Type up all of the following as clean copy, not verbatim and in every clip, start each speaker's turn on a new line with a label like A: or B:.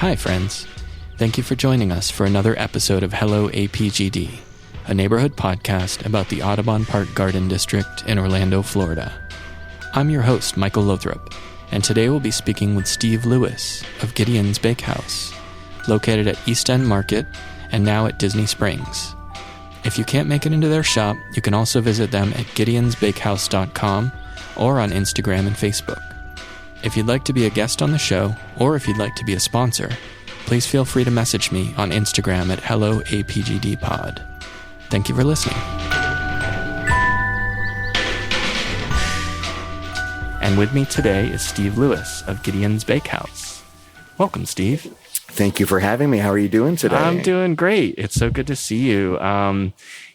A: Hi, friends. Thank you for joining us for another episode of Hello APGD, a neighborhood podcast about the Audubon Park Garden District in Orlando, Florida. I'm your host, Michael Lothrop, and today we'll be speaking with Steve Lewis of Gideon's Bakehouse, located at East End Market and now at Disney Springs. If you can't make it into their shop, you can also visit them at gideonsbakehouse.com or on Instagram and Facebook. If you'd like to be a guest on the show, or if you'd like to be a sponsor, please feel free to message me on Instagram at HelloAPGDPod. Thank you for listening. And with me today is Steve Lewis of Gideon's Bakehouse. Welcome, Steve.
B: Thank you for having me. How are you doing today?
A: I'm doing great. It's so good to see you.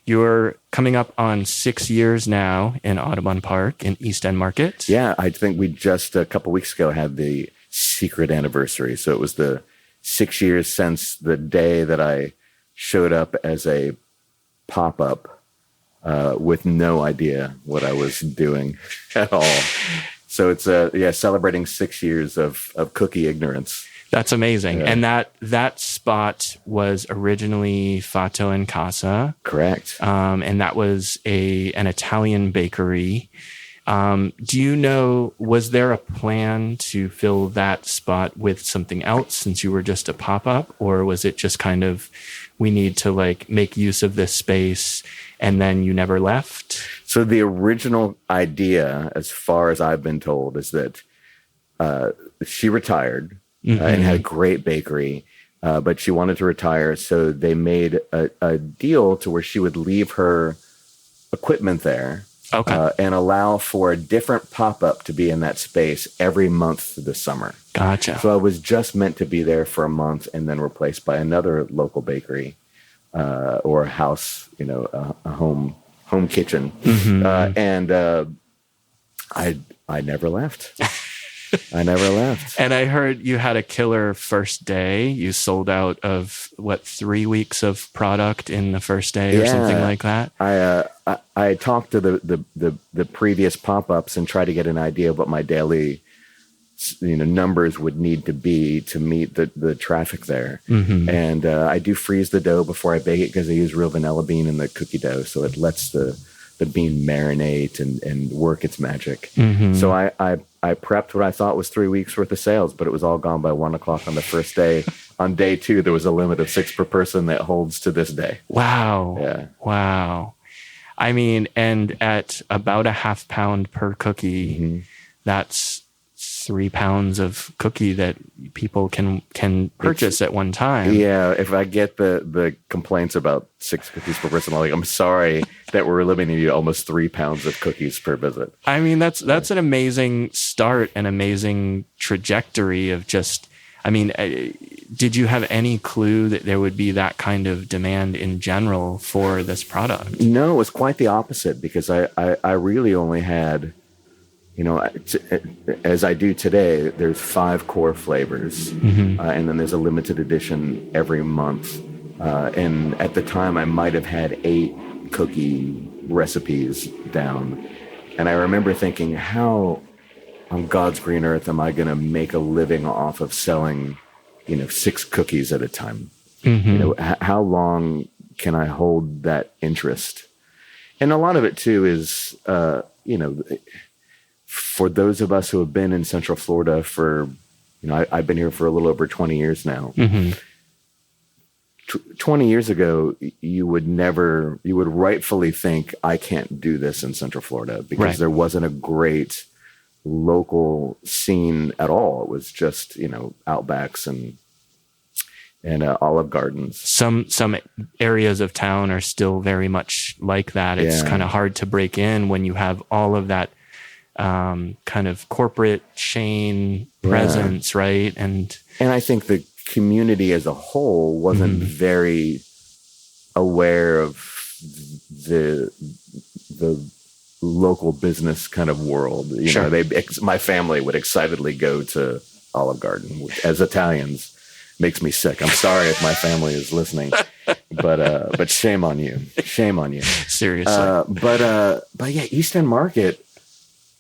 A: You're coming up on 6 years now in Audubon Park in East End Market.
B: Yeah, I think we just a couple weeks ago had the secret anniversary. So it was the 6 years since the day that I showed up as a pop-up with no idea what I was doing at all. So it's celebrating 6 years of cookie ignorance.
A: That's amazing.
B: Yeah.
A: And that spot was originally Fatto in Casa.
B: Correct.
A: And that was an Italian bakery. Do you know, was there a plan to fill that spot with something else since you were just a pop-up? Or was it just kind of, we need to make use of this space and then you never left?
B: So the original idea, as far as I've been told, is that she retired. And had a great bakery, but she wanted to retire. So they made a deal to where she would leave her equipment there, and allow for a different pop-up to be in that space every month this summer.
A: Gotcha.
B: So I was just meant to be there for a month and then replaced by another local bakery or a house, a home kitchen. And I never left. I never left.
A: And I heard you had a killer first day. You sold out of 3 weeks of product in the first day or something like that.
B: I talked to the previous pop-ups and tried to get an idea of what my daily numbers would need to be to meet the traffic there. And I do freeze the dough before I bake it because I use real vanilla bean in the cookie dough, so it lets the bean marinate and work its magic. So I prepped what I thought was 3 weeks worth of sales, but it was all gone by 1 o'clock on the first day. On day 2, there was a limit of 6 per person that holds to this day.
A: Wow.
B: Yeah.
A: Wow. I mean, and at about a half pound per cookie, that's 3 pounds of cookie that people can purchase at one time.
B: Yeah, if I get the complaints about 6 cookies per person, I'm sorry that we're limiting you to almost 3 pounds of cookies per visit.
A: I mean, that's an amazing start, an amazing trajectory of just, did you have any clue that there would be that kind of demand in general for this product? No,
B: it was quite the opposite because I really only had, as I do today, there's 5 core flavors, and then there's a limited edition every month. And at the time, I might have had 8 cookie recipes down. And I remember thinking, how on God's green earth am I going to make a living off of selling, 6 cookies at a time? How long can I hold that interest? And a lot of it, too, is, for those of us who have been in Central Florida for, I've been here for a little over 20 years now. 20 years ago, you would rightfully think, I can't do this in Central Florida because there wasn't a great local scene at all. It was just, Outbacks and Olive Gardens.
A: Some areas of town are still very much like that. It's kind of hard to break in when you have all of that kind of corporate chain presence, right? And
B: I think the community as a whole wasn't very aware of the local business kind of world. My family would excitedly go to Olive Garden. As Italians, makes me sick. I'm sorry if my family is listening, but shame on you. Shame on you.
A: Seriously.
B: But yeah, East End Market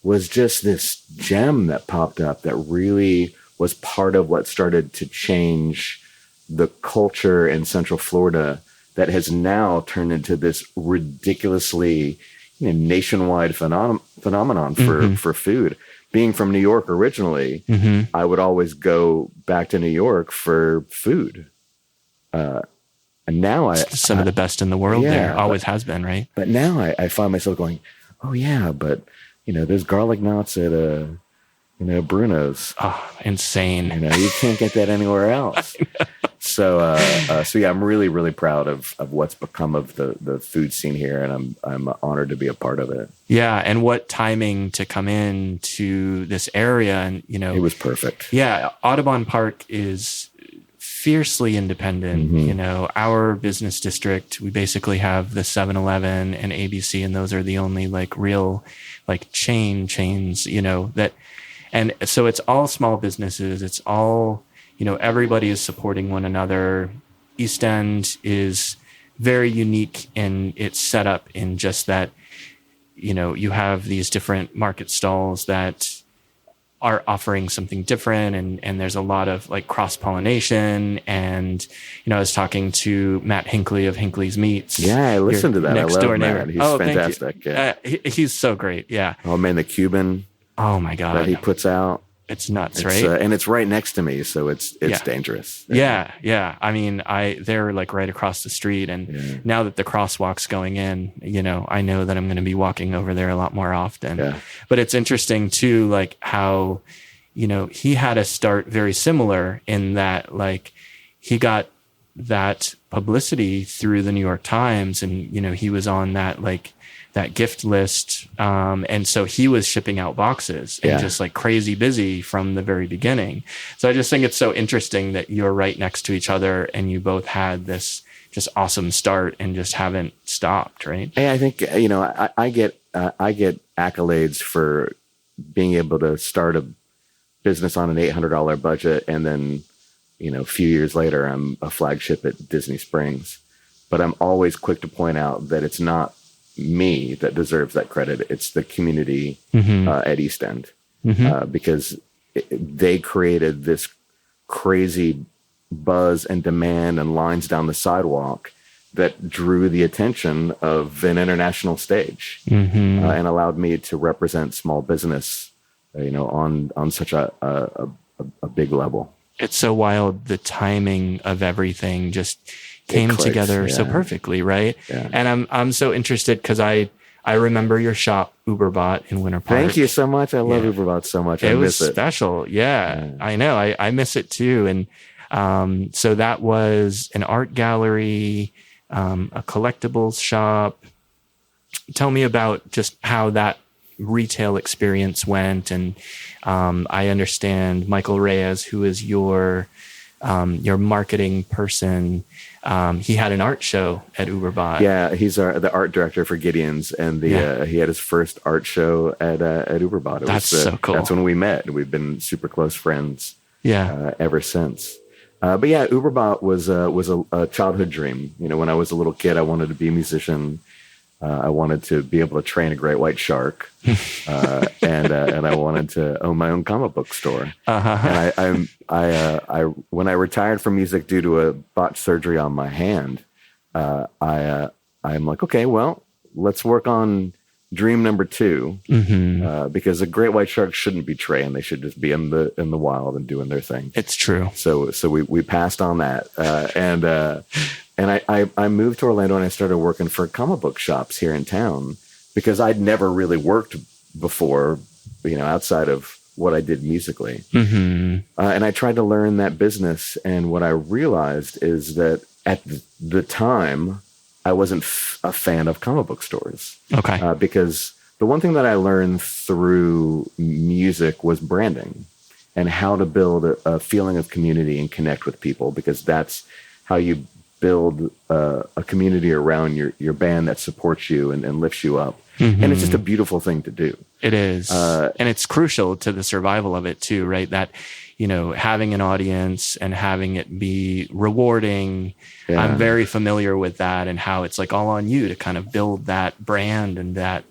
B: was just this gem that popped up that really was part of what started to change the culture in Central Florida that has now turned into this ridiculously nationwide phenomenon for food. Being from New York originally, I would always go back to New York for food. And now
A: some of the best in the world there. Always has been, right?
B: But now I find myself going, oh yeah, but there's garlic knots at Bruno's.
A: Oh, insane.
B: You can't get that anywhere else. So yeah, I'm really, really proud of what's become of the food scene here, and I'm honored to be a part of it.
A: Yeah, and what timing to come in to this area, and
B: it was perfect.
A: Yeah, Audubon Park is fiercely independent. Our business district, we basically have the 7-Eleven and ABC, and those are the only real chains, that, and so it's all small businesses. It's all, everybody is supporting one another. East End is very unique in its setup in just that, you have these different market stalls that are offering something different, and there's a lot of cross-pollination. And I was talking to Matt Hinckley of Hinckley's Meats.
B: Yeah, I listened to that. I love Matt. He's fantastic.
A: Yeah. He's so great. Yeah.
B: Oh man, the Cuban.
A: Oh my God.
B: That he puts out.
A: It's nuts, right?
B: And it's right next to me, so it's dangerous.
A: Yeah. I mean, they're right across the street, and now that the crosswalk's going in, I know that I'm going to be walking over there a lot more often.
B: Yeah.
A: But it's interesting too, how, he had a start very similar in that, he got that publicity through the New York Times, and he was on that that gift list. And so he was shipping out boxes and just crazy busy from the very beginning. So I just think it's so interesting that you're right next to each other and you both had this just awesome start and just haven't stopped, right?
B: Hey, I think, I get accolades for being able to start a business on an $800 budget. And then, a few years later, I'm a flagship at Disney Springs, but I'm always quick to point out that it's not me that deserves that credit. It's the community at East End, because they created this crazy buzz and demand and lines down the sidewalk that drew the attention of an international stage, and allowed me to represent small business, on such a big level.
A: It's so wild. The timing of everything just came together so perfectly, right?
B: Yeah.
A: And I'm so interested because I remember your shop, Uberbot, in Winter Park.
B: Thank you so much. I love Uberbot so much. I miss it.
A: It was special. Yeah, I know. I miss it too. And so that was an art gallery, a collectibles shop. Tell me about just how that retail experience went. And I understand Michael Reyes, who is your marketing person, he had an art show at Uberbot.
B: Yeah, he's the art director for Gideon's, and he had his first art show at Uberbot.
A: That's so cool.
B: That's when we met. We've been super close friends. Ever since. But yeah, Uberbot was a childhood dream. When I was a little kid, I wanted to be a musician. I wanted to be able to train a great white shark, and I wanted to own my own comic book store. And I when I retired from music due to a botched surgery on my hand, I'm like, okay, well, let's work on dream number 2, because a great white shark shouldn't be trained; they should just be in the wild and doing their thing.
A: It's true.
B: So we passed on that, and I moved to Orlando and I started working for comic book shops here in town because I'd never really worked before, outside of what I did musically. And I tried to learn that business. And what I realized is that at the time, I wasn't a fan of comic book stores.
A: Okay.
B: Because the one thing that I learned through music was branding and how to build a feeling of community and connect with people, because that's how you build a community around your band that supports you and lifts you up. And it's just a beautiful thing to do.
A: It is. And it's crucial to the survival of it too, right? That, having an audience and having it be rewarding. Yeah. I'm very familiar with that and how it's all on you to kind of build that brand and that,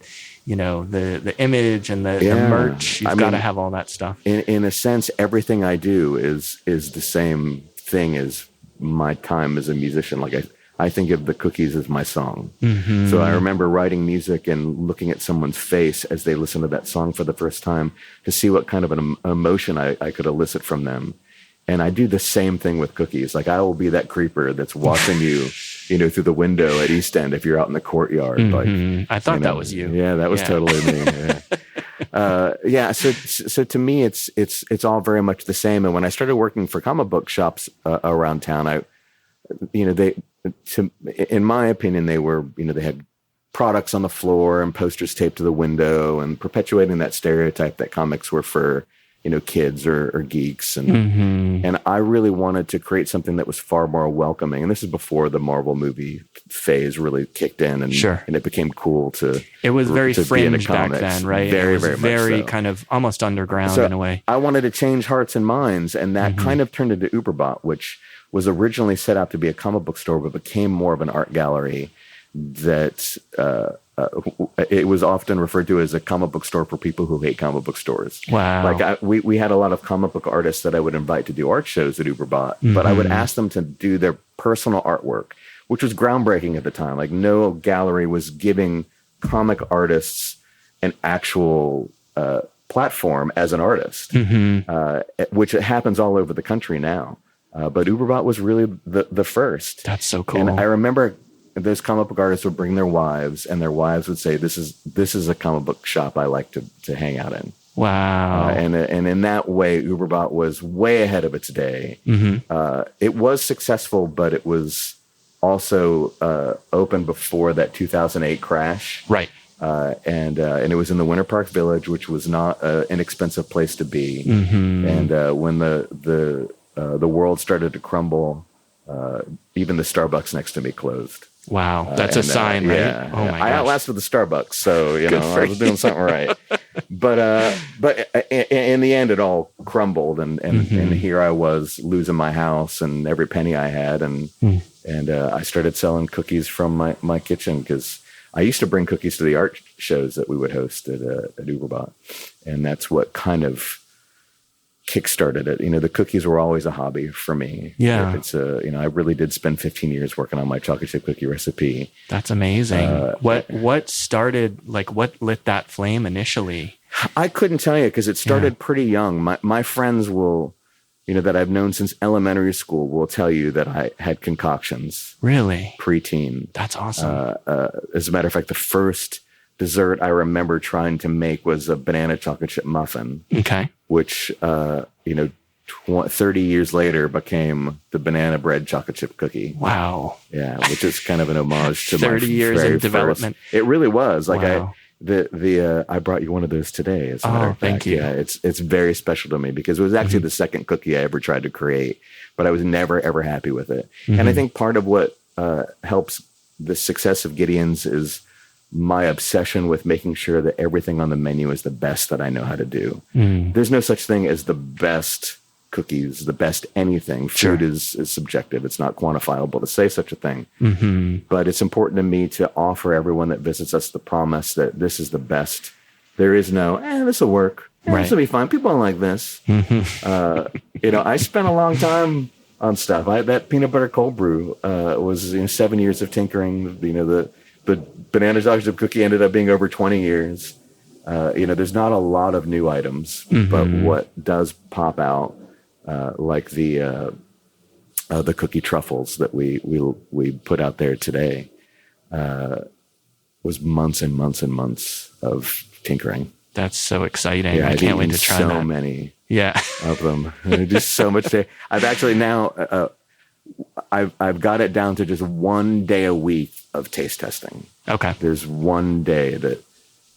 A: the image and the merch. You've got to have all that stuff.
B: In a sense, everything I do is the same thing as my time as a musician. Like I think of the cookies as my song. Mm-hmm. So I remember writing music and looking at someone's face as they listen to that song for the first time to see what kind of an emotion I could elicit from them. And I do the same thing with cookies. Like I will be that creeper that's watching you, through the window at East End if you're out in the courtyard. Mm-hmm.
A: Like I thought that was you.
B: Yeah, that was totally me. Yeah. So to me, it's all very much the same. And when I started working for comic book shops around town, in my opinion, they were, they had products on the floor and posters taped to the window and perpetuating that stereotype that comics were for, kids or geeks. And I really wanted to create something that was far more welcoming. And this is before the Marvel movie phase really kicked in and it became cool to.
A: It was very fringe back then, right?
B: Very,
A: very
B: so.
A: kind of almost underground in a way.
B: I wanted to change hearts and minds, and that kind of turned into Uberbot, which was originally set out to be a comic book store, but became more of an art gallery that it was often referred to as a comic book store for people who hate comic book stores.
A: Wow.
B: Like we had a lot of comic book artists that I would invite to do art shows at Uberbot, but I would ask them to do their personal artwork, which was groundbreaking at the time. Like no gallery was giving comic artists an actual platform as an artist, which happens all over the country now. But Uberbot was really the first.
A: That's so cool.
B: And I remember those comic book artists would bring their wives, and their wives would say, "This is a comic book shop I like to hang out in."
A: Wow.
B: And in that way, Uberbot was way ahead of its day. It was successful, but it was also open before that 2008 crash.
A: Right.
B: And it was in the Winter Park Village, which was not an inexpensive place to be. And when the world started to crumble, even the Starbucks next to me closed.
A: Wow, that's a sign, right?
B: Yeah,
A: oh my gosh.
B: I outlasted the Starbucks, so I was doing something right. But in the end, it all crumbled, and here I was losing my house and every penny I had, and I started selling cookies from my kitchen because I used to bring cookies to the art shows that we would host at Uberbot, and that's what kind of kickstarted it. The cookies were always a hobby for me.
A: Yeah.
B: It's I really did spend 15 years working on my chocolate chip cookie recipe.
A: That's amazing. What started, what lit that flame initially?
B: I couldn't tell you because it started pretty young. My friends will, that I've known since elementary school will tell you that I had concoctions.
A: Really?
B: Preteen.
A: That's awesome.
B: As a matter of fact, the first dessert I remember trying to make was a banana chocolate chip muffin. Okay. Which, 30 years later became the banana bread chocolate chip cookie.
A: Wow.
B: Yeah, which is kind of an homage to
A: 30 years in development.
B: It really was. Like
A: wow.
B: I brought you one of those today. As a matter of fact.
A: Thank you.
B: Yeah, it's very special to me because it was actually the second cookie I ever tried to create, but I was never, ever happy with it. And I think part of what helps the success of Gideon's is my obsession with making sure that everything on the menu is the best that I know how to do. There's no such thing as the best cookies, the best anything. Food is subjective. It's not quantifiable to say such a thing. But it's important to me to offer everyone that visits us the promise that this is the best. There is no, this will work. This will be fine. People don't like this. I spent a long time on stuff. That peanut butter cold brew was 7 years of tinkering. The banana chocolate chip cookie ended up being over 20 years. There's not a lot of new items, but what does pop out, like the cookie truffles that we put out there today, was months and months and months of tinkering.
A: That's so exciting. I can't wait to try that.
B: So many of them. Just so much. I've actually now... I've got it down to just 1 day a week of taste testing. Okay. There's 1 day that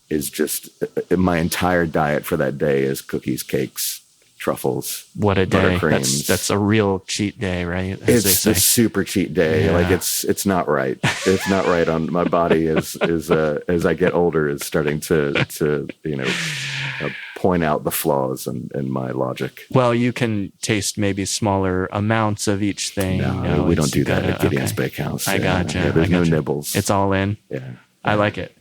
B: is just my entire diet for that day is cookies, cakes, truffles. What a day. That's a real cheat day, right? It's a super cheat day. Yeah. Like it's not right. It's not right on my body as I get older is starting to point out the flaws in my logic. Well, you can taste maybe smaller amounts of each thing. No, we don't do that at Gideon's Bakehouse. I gotcha. Yeah, there's no nibbles. It's all in. Yeah. I like it.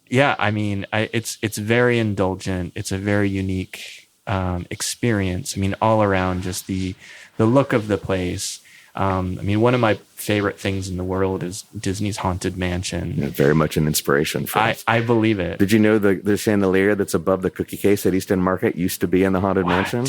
A: yeah, I mean, it's very indulgent. It's a very unique experience. I mean, all around, just the look of the place. I mean, one of my favorite things in the world is Disney's Haunted Mansion.
B: Yeah, very much an inspiration for us.
A: I believe it.
B: Did you know the chandelier that's above the cookie case at East End Market used to be in the Haunted Mansion?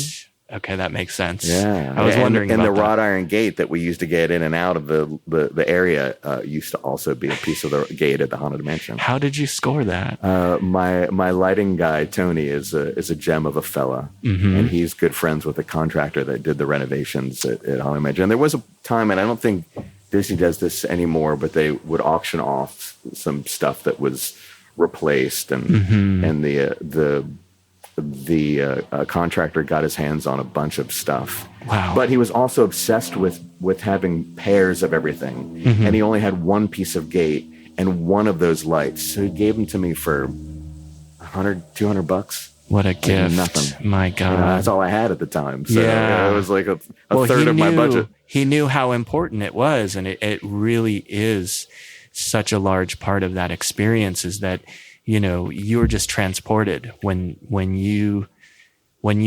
A: Okay, that makes sense.
B: Yeah,
A: I was wondering
B: and
A: about
B: the wrought iron gate that we used to get in and out of the area used to also be a piece of the gate at the Haunted Mansion.
A: How did you score that?
B: My lighting guy Tony is a gem of a fella, and he's good friends with the contractor that did the renovations at Haunted Mansion. And there was a time, and I don't think Disney does this anymore, but they would auction off some stuff that was replaced, and the contractor got his hands on a bunch of stuff.
A: Wow.
B: But he was also obsessed with having pairs of everything. And he only had one piece of gate and one of those lights. So he gave them to me for $100, $200.
A: What a gift.
B: Nothing.
A: My God.
B: You know, that's all I had at the time. So
A: Yeah.
B: it was like a third of my budget.
A: He knew how important it was. And it really is such a large part of that experience, is that, you know, you're just transported when you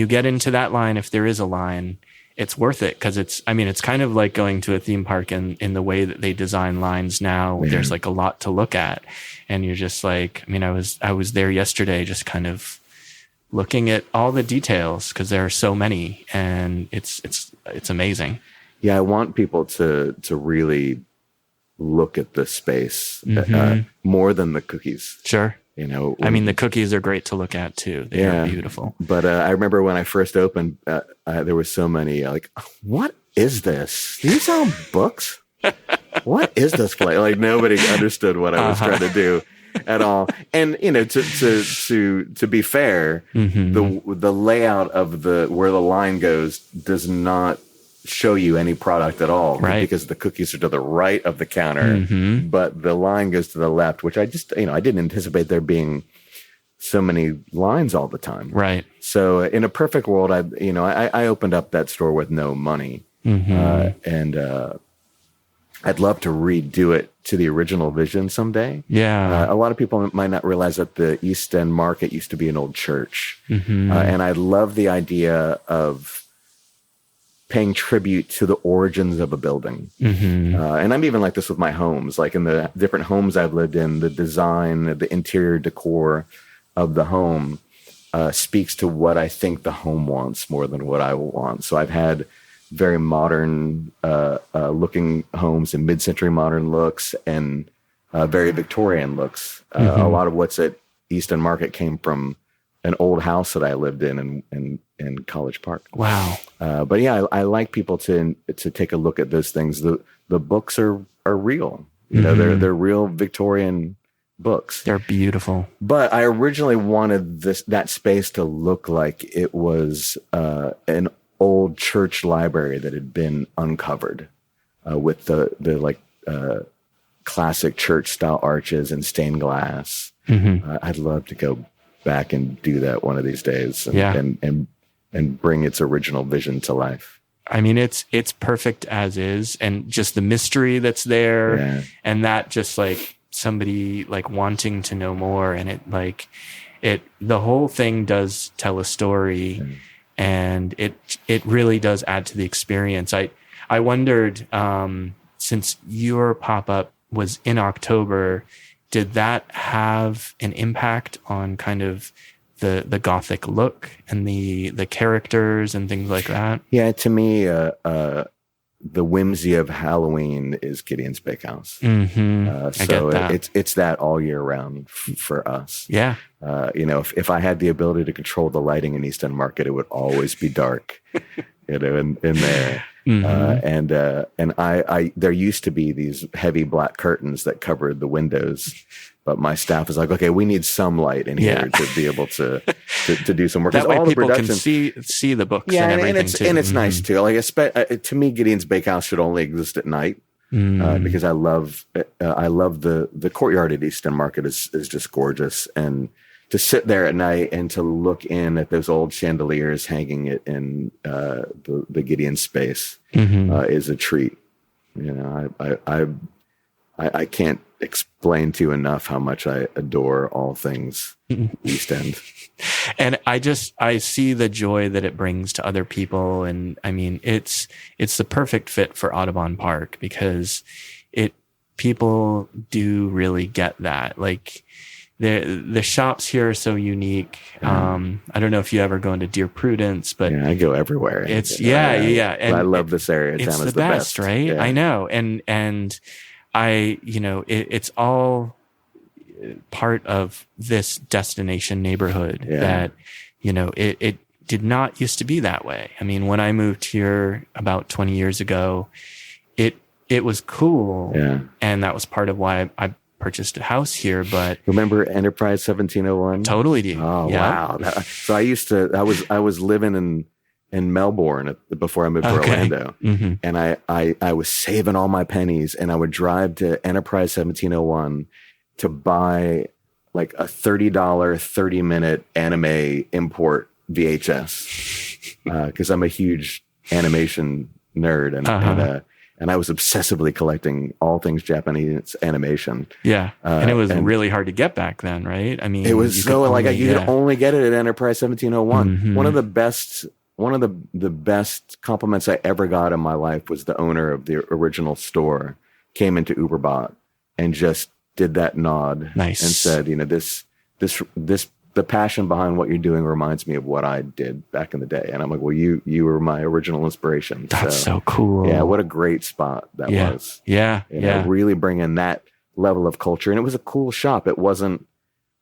A: get into that line. If there is a line, it's worth it, because it's kind of like going to a theme park in the way that they design lines now. Yeah. There's like a lot to look at, and you're just like, I mean, I was there yesterday, just kind of looking at all the details, because there are so many, and it's amazing.
B: Yeah, I want people to really look at the space more than the cookies.
A: Sure.
B: You know,
A: I mean, the cookies are great to look at too. They are beautiful.
B: But I remember when I first opened, there were so many like, what is this? These are books? What is this place? Like, nobody understood what I was trying to do at all. And, you know, to be fair, the layout of where the line goes does not show you any product at all,
A: right?
B: Because the cookies are to the right of the counter, but the line goes to the left, which I just, you know, I didn't anticipate there being so many lines all the time.
A: Right.
B: So in a perfect world, I opened up that store with no money, and I'd love to redo it to the original vision someday.
A: Yeah.
B: A lot of people might not realize that the East End Market used to be an old church, and I love the idea of paying tribute to the origins of a building. And I'm even like this with my homes. Like in the different homes I've lived in, the design, the interior decor of the home speaks to what I think the home wants more than what I want. So I've had very modern looking homes and mid-century modern looks and very Victorian looks. A lot of what's at East End Market came from an old house that I lived in College Park.
A: Wow.
B: But yeah, I like people to take a look at those things. The books are real. You know, they're real Victorian books.
A: They're beautiful.
B: But I originally wanted that space to look like it was an old church library that had been uncovered with the classic church style arches and stained glass. I'd love to go back and do that one of these days, and bring its original vision to life.
A: I mean, it's perfect as is, and just the mystery that's there, and that just like somebody like wanting to know more, and the whole thing does tell a story, and it really does add to the experience. I wondered, since your pop-up was in October, did that have an impact on kind of the Gothic look and the characters and things like that? Yeah,
B: to me, the whimsy of Halloween is Gideon's Bakehouse.
A: I get that.
B: It's that all year round for us.
A: Yeah.
B: You know, if I had the ability to control the lighting in East End Market, it would always be dark. You know, in there. And I there used to be these heavy black curtains that covered the windows, but my staff is like, okay, we need some light in here to be able to do some work.
A: That way people can see the books and everything
B: and it's nice too. Like to me, Gideon's Bakehouse should only exist at night. Because I love the courtyard at East End Market is just gorgeous, and to sit there at night and to look in at those old chandeliers hanging it in the Gideon space is a treat. You know, I can't explain to you enough how much I adore all things East End.
A: And I see the joy that it brings to other people. And I mean, it's the perfect fit for Audubon Park because people do really get that. Like the shops here are so unique. I don't know if you ever go into Dear Prudence, but
B: I go everywhere.
A: It's And
B: I love this area.
A: It's
B: Town is
A: the best, right?
B: Yeah. I
A: know. And I, it's all part of this destination neighborhood that, it did not used to be that way. I mean, when I moved here about 20 years ago, it was cool. Yeah. And that was part of why I purchased a house here. But
B: remember Enterprise 1701?
A: Totally do.
B: Oh, wow. So I was living in Melbourne before I moved to Orlando. Mm-hmm. And I was saving all my pennies, and I would drive to Enterprise 1701 to buy like a $30 30-minute anime import VHS because I'm a huge animation nerd, and I was obsessively collecting all things Japanese animation.
A: Yeah, and it was really hard to get back then, right? I mean,
B: it was you could only get it at Enterprise 1701. Mm-hmm. One of the best compliments I ever got in my life was the owner of the original store came into Uberbot and just did that nod.
A: Nice.
B: And said, the passion behind what you're doing reminds me of what I did back in the day. And I'm like, well, you were my original inspiration.
A: That's so cool.
B: Yeah. What a great spot that was.
A: Yeah.
B: Really bringing that level of culture. And it was a cool shop. It wasn't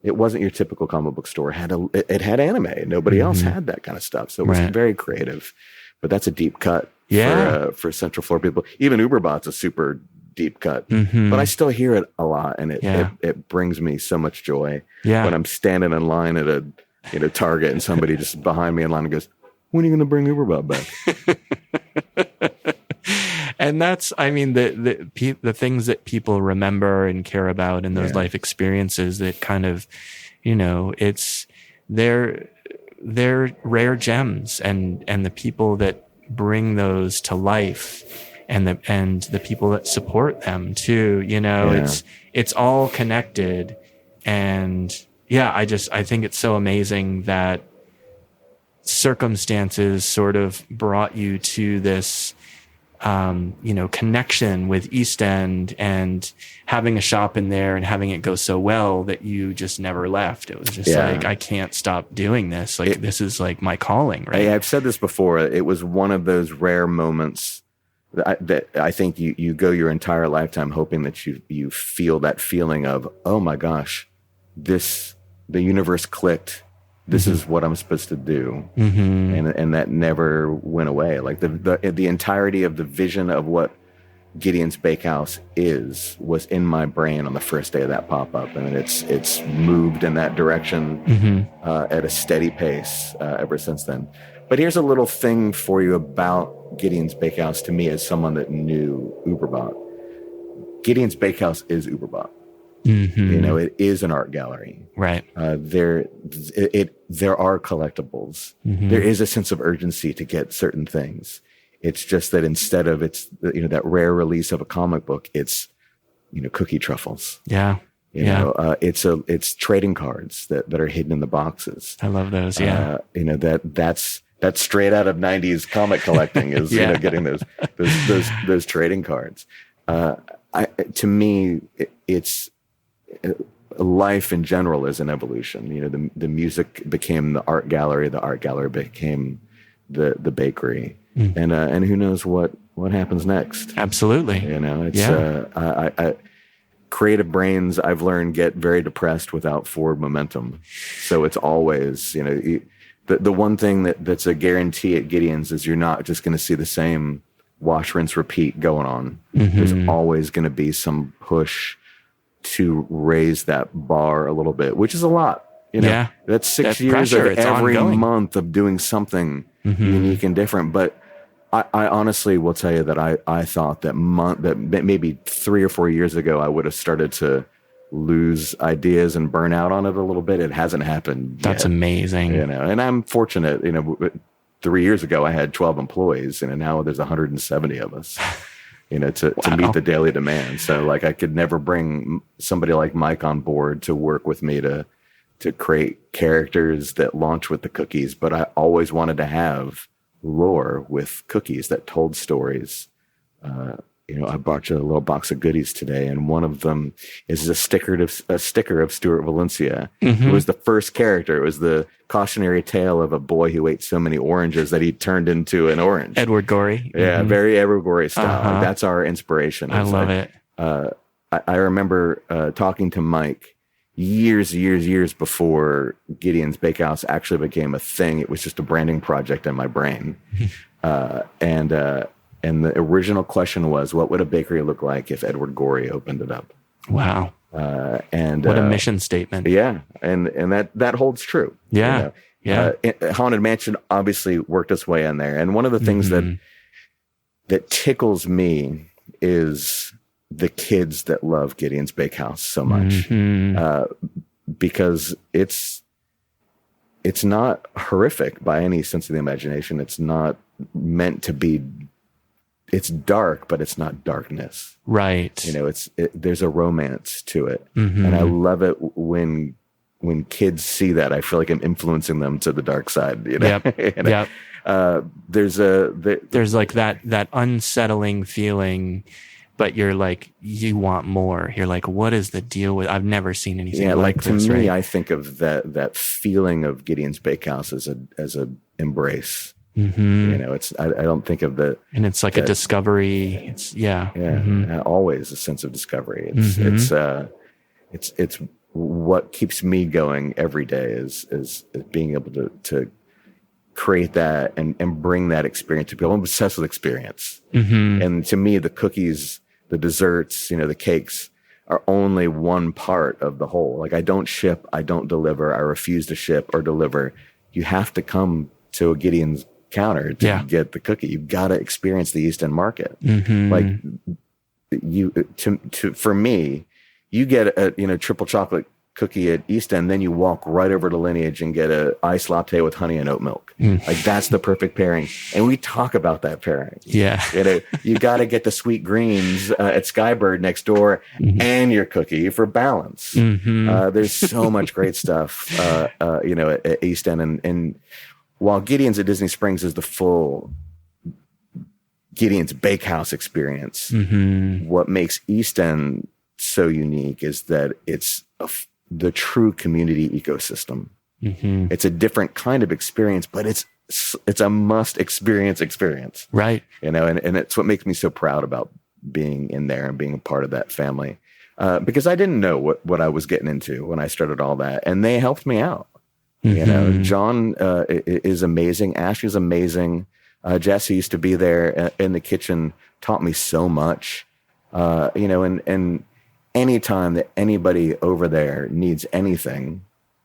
B: your typical comic book store. It had anime. Nobody else had that kind of stuff. So it was very creative, but that's a deep cut for Central Florida people. Even Uberbot's a super deep cut, but I still hear it a lot, and it brings me so much joy when I'm standing in line at a Target and somebody just behind me in line and goes, "When are you going to bring Uberbot back?"
A: And that's, I mean, the things that people remember and care about in those life experiences that kind of, they're rare gems, and the people that bring those to life. And the people that support them too, it's all connected. And I think it's so amazing that circumstances sort of brought you to this, connection with East End and having a shop in there and having it go so well that you just never left. It was just like, I can't stop doing this. Like, this is like my calling, right?
B: I've said this before. It was one of those rare moments that I think you go your entire lifetime hoping that you feel that feeling of, oh my gosh, the universe clicked. This is what I'm supposed to do. Mm-hmm. And that never went away. Like the entirety of the vision of what Gideon's Bakehouse was in my brain on the first day of that pop-up. And it's moved in that direction at a steady pace ever since then. But here's a little thing for you about Gideon's Bakehouse to me as someone that knew Uberbot. Gideon's Bakehouse is Uberbot. Mm-hmm. It is an art gallery.
A: Right.
B: There are collectibles. Mm-hmm. There is a sense of urgency to get certain things. It's just that instead of that rare release of a comic book, it's cookie truffles.
A: Yeah.
B: It's trading cards that are hidden in the boxes.
A: I love those. Yeah.
B: That's straight out of 90s comic collecting is getting those trading cards. To me, it's life in general is an evolution. The music became the art gallery became the bakery, and who knows what happens next.
A: Absolutely.
B: Creative brains, I've learned, get very depressed without forward momentum. So it's always, the one thing that's a guarantee at Gideon's is you're not just going to see the same wash, rinse, repeat going on. Mm-hmm. There's always going to be some push to raise that bar a little bit, which is a lot. That's 6 years
A: pressure.
B: of
A: It's
B: every
A: ongoing.
B: month of doing something unique and different. But I honestly will tell you that I thought that maybe 3 or 4 years ago I would have started to lose ideas and burn out on it a little bit. It hasn't happened
A: That's
B: yet,
A: amazing.
B: And I'm fortunate. 3 years ago I had 12 employees, and now there's 170 of us. to meet the daily demand. So like I could never bring somebody like Mike on board to work with me to create characters that launch with the cookies. But I always wanted to have lore with cookies that told stories. I brought you a little box of goodies today, and one of them is a sticker of Stuart Valencia, who was the first character. It was the cautionary tale of a boy who ate so many oranges that he turned into an orange.
A: Edward Gorey.
B: Yeah, very Edward Gorey style. Like, that's our inspiration.
A: I love it.
B: I remember talking to Mike years before Gideon's Bakehouse actually became a thing. It was just a branding project in my brain. And the original question was, what would a bakery look like if Edward Gorey opened it up?
A: Wow.
B: And
A: what a mission statement.
B: Yeah. And that holds true.
A: Yeah.
B: Haunted Mansion obviously worked its way in there. And one of the things that tickles me is the kids that love Gideon's Bakehouse so much. Because it's not horrific by any sense of the imagination. It's not meant to be. It's dark, but it's not darkness.
A: Right.
B: There's a romance to it. And I love it when kids see that. I feel like I'm influencing them to the dark side.
A: Yep.
B: There's
A: like that unsettling feeling, but you're like, you want more. You're like, what is the deal with, I've never seen anything like this.
B: To me,
A: right?
B: I think of that feeling of Gideon's Bakehouse as a embrace. It's I don't think of
A: and it's like a discovery. It's
B: always a sense of discovery. It's what keeps me going every day is being able to create that and bring that experience to people. I'm obsessed with experience, and to me, the cookies, the desserts, the cakes are only one part of the whole. Like I don't ship, I don't deliver, I refuse to ship or deliver. You have to come to a Gideon's counter to get the cookie. You've got to experience the East End market. Like for me, you get a triple chocolate cookie at East End, then you walk right over to Lineage and get a iced latte with honey and oat milk. Like that's the perfect pairing. And we talk about that pairing.
A: Yeah.
B: You got to get the sweet greens at Skybird next door and your cookie for balance. There's so much great stuff, at East End. And while Gideon's at Disney Springs is the full Gideon's Bakehouse experience, what makes East End so unique is that it's the true community ecosystem. It's a different kind of experience, but it's a must experience.
A: Right.
B: And it's what makes me so proud about being in there and being a part of that family. Because I didn't know what I was getting into when I started all that, and they helped me out. John is amazing. Ashley's amazing. Jesse used to be there in the kitchen, taught me so much. And anytime that anybody over there needs anything,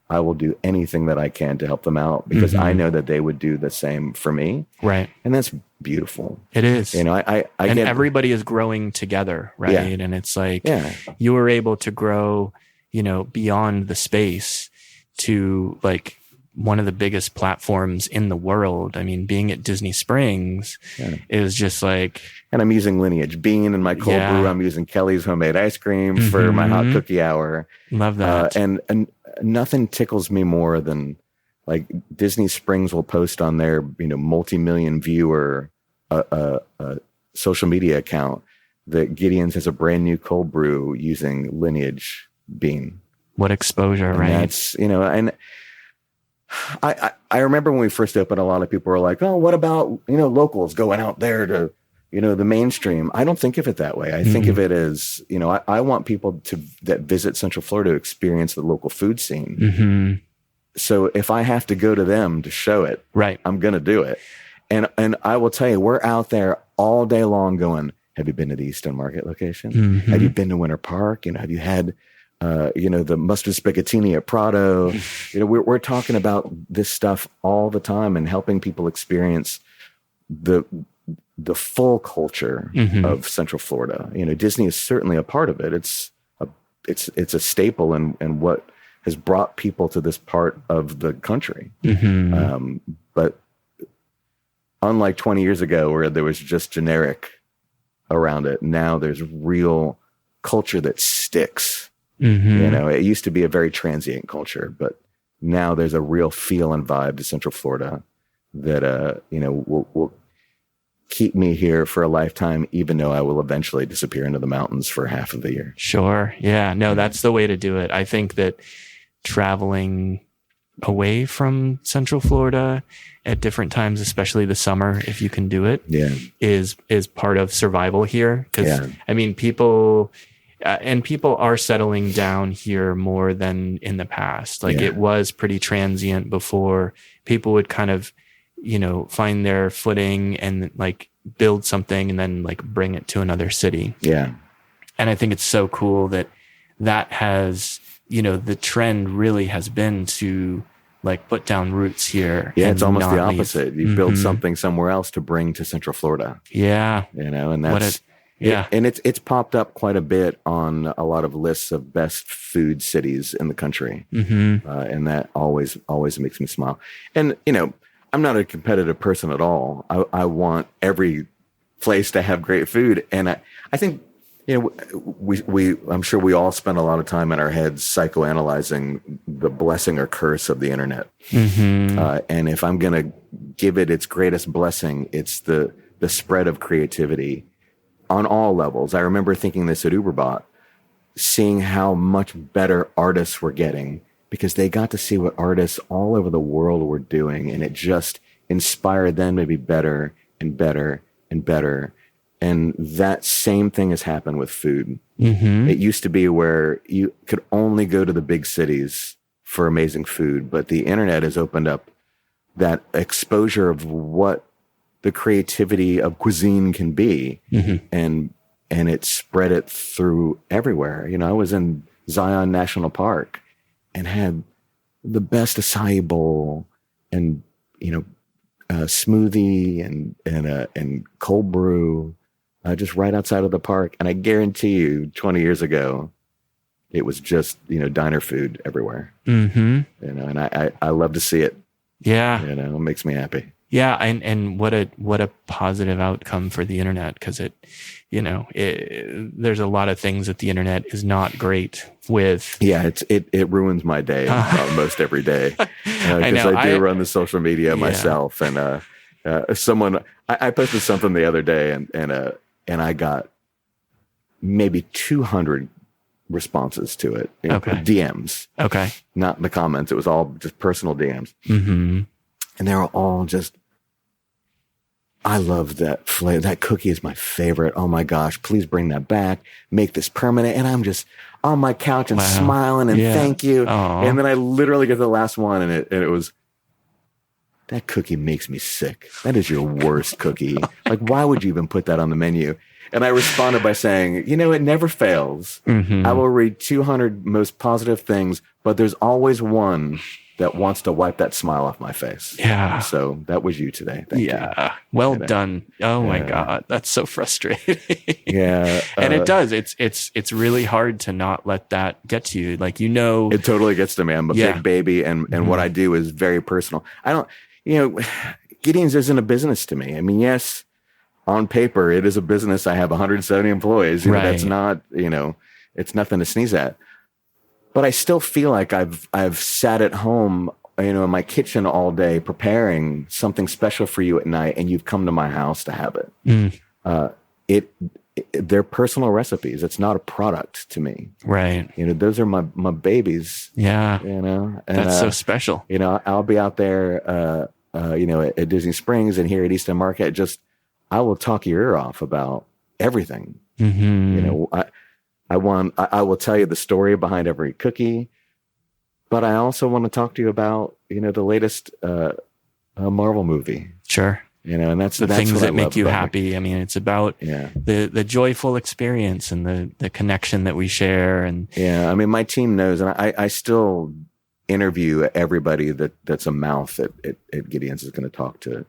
B: I will do anything that I can to help them out because I know that they would do the same for me.
A: Right.
B: And that's beautiful.
A: It is.
B: I
A: and everybody is growing together, right?
B: Yeah.
A: And it's like you were able to grow, beyond the space to like one of the biggest platforms in the world. I mean, being at Disney Springs is just like...
B: And I'm using Lineage Bean in my cold brew. I'm using Kelly's homemade ice cream for my hot cookie hour.
A: Love that.
B: And nothing tickles me more than like Disney Springs will post on their, multi-million viewer social media account that Gideon's has a brand new cold brew using Lineage Bean.
A: What exposure,
B: and
A: right?
B: That's, and I remember when we first opened, a lot of people were like, oh, what about, locals going out there to, the mainstream? I don't think of it that way. I think of it as, I want people that visit Central Florida to experience the local food scene. So if I have to go to them to show it,
A: right,
B: I'm going to do it. And I will tell you, we're out there all day long going, have you been to the East End Market location? Have you been to Winter Park? Have you had, the mustard spaghettini at Prado? We're talking about this stuff all the time and helping people experience the full culture of Central Florida. Disney is certainly a part of it. It's a staple and what has brought people to this part of the country. But unlike 20 years ago where there was just generic around it. Now there's real culture that sticks.
A: Mm-hmm.
B: It used to be a very transient culture, but now there's a real feel and vibe to Central Florida that, will keep me here for a lifetime, even though I will eventually disappear into the mountains for half of the year.
A: Sure. Yeah. No, that's the way to do it. I think that traveling away from Central Florida at different times, especially the summer, if you can do it, is part of survival here. Because people are settling down here more than in the past. Like it was pretty transient before. People would kind of, find their footing and like build something and then like bring it to another city.
B: Yeah.
A: And I think it's so cool that has, the trend really has been to like put down roots here.
B: Yeah, it's almost the opposite.
A: Leave.
B: You build something somewhere else to bring to Central Florida.
A: Yeah.
B: And that's and it's popped up quite a bit on a lot of lists of best food cities in the country.
A: Mm-hmm.
B: And that always makes me smile. And, I'm not a competitive person at all. I want every place to have great food. And I think, I'm sure we all spend a lot of time in our heads psychoanalyzing the blessing or curse of the internet.
A: Mm-hmm.
B: And if I'm going to give it its greatest blessing, it's the spread of creativity on all levels. I remember thinking this at Uberbot, seeing how much better artists were getting because they got to see what artists all over the world were doing. And it just inspired them to be better and better and better. And that same thing has happened with food.
A: Mm-hmm.
B: It used to be where you could only go to the big cities for amazing food, but the internet has opened up that exposure of what the creativity of cuisine can be.
A: Mm-hmm.
B: And it spread it through everywhere. I was in Zion National Park and had the best acai bowl and, smoothie and cold brew, just right outside of the park. And I guarantee you 20 years ago, it was just, diner food everywhere.
A: Mm-hmm.
B: And I love to see it.
A: Yeah.
B: It makes me happy.
A: Yeah. And what a positive outcome for the internet. Cause there's a lot of things that the internet is not great with.
B: Yeah. It ruins my day almost every day. Because I do run the social media myself. And, I posted something the other day and I got maybe 200 responses to it.
A: Okay.
B: DMs.
A: Okay.
B: Not in the comments. It was all just personal DMs.
A: Mm-hmm.
B: And they were all just, I love that flavor. That cookie is my favorite. Oh my gosh, please bring that back. Make this permanent. And I'm just on my couch and smiling and thank you.
A: Aww.
B: And then I literally get to the last one and it was, that cookie makes me sick. That is your worst cookie. Like, why would you even put that on the menu? And I responded by saying, it never fails.
A: Mm-hmm.
B: I will read 200 most positive things, but there's always one that wants to wipe that smile off my face.
A: Yeah.
B: So that was you today. Thank you.
A: Well done. Oh my God. That's so frustrating.
B: Yeah.
A: And it does. It's really hard to not let that get to you. Like, it
B: totally gets to me. I'm a big baby and what I do is very personal. I don't, Gideon's isn't a business to me. I mean, yes, on paper, it is a business. I have 170 employees.
A: Right.
B: That's not, it's nothing to sneeze at. But I still feel like I've sat at home, in my kitchen all day preparing something special for you at night, and you've come to my house to have it.
A: Mm.
B: They're personal recipes. It's not a product to me.
A: Right.
B: Those are my babies.
A: Yeah.
B: And,
A: that's so special.
B: I'll be out there, at Disney Springs and here at Easton Market. I will talk your ear off about everything.
A: Mm-hmm.
B: I will tell you the story behind every cookie, but I also want to talk to you about, the latest Marvel movie.
A: Sure.
B: And that's
A: the things that make you happy.
B: I
A: mean, it's about the joyful experience and the connection that we share. And
B: I mean, my team knows, and I still interview everybody that's a mouth at Gideon's is going to talk to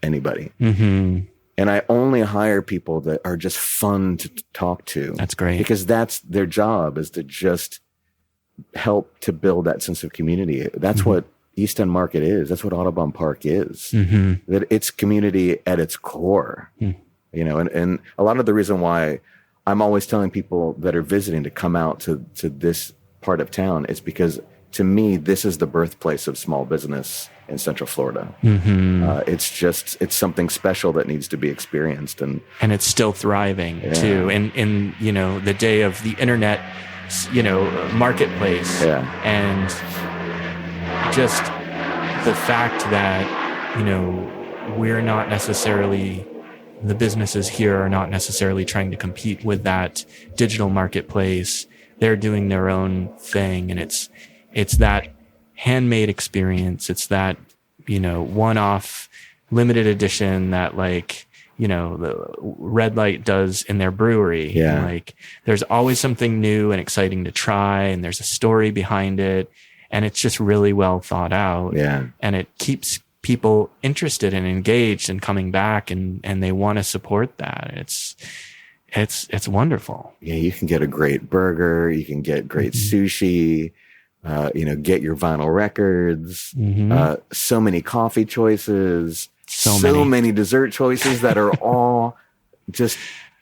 B: anybody.
A: Mm-hmm.
B: And I only hire people that are just fun to talk to.
A: That's great.
B: Because that's their job, is to just help to build that sense of community. That's what East End Market is. That's what Audubon Park is.
A: Mm-hmm.
B: That it's community at its core.
A: Mm.
B: and a lot of the reason why I'm always telling people that are visiting to come out to this part of town is because, to me, this is the birthplace of small business in Central Florida. It's something special that needs to be experienced, and
A: it's still thriving too. In the day of the internet, marketplace, and just the fact that we're not necessarily, the businesses here are not necessarily trying to compete with that digital marketplace. They're doing their own thing, and it's that handmade experience. It's that, one-off limited edition that the Red Light does in their brewery.
B: Yeah.
A: And, there's always something new and exciting to try, and there's a story behind it, and it's just really well thought out.
B: Yeah.
A: And it keeps people interested and engaged and coming back, and they want to support that. It's wonderful.
B: Yeah, you can get a great burger, you can get great sushi, get your vinyl records, so many coffee choices, so many dessert choices that are all just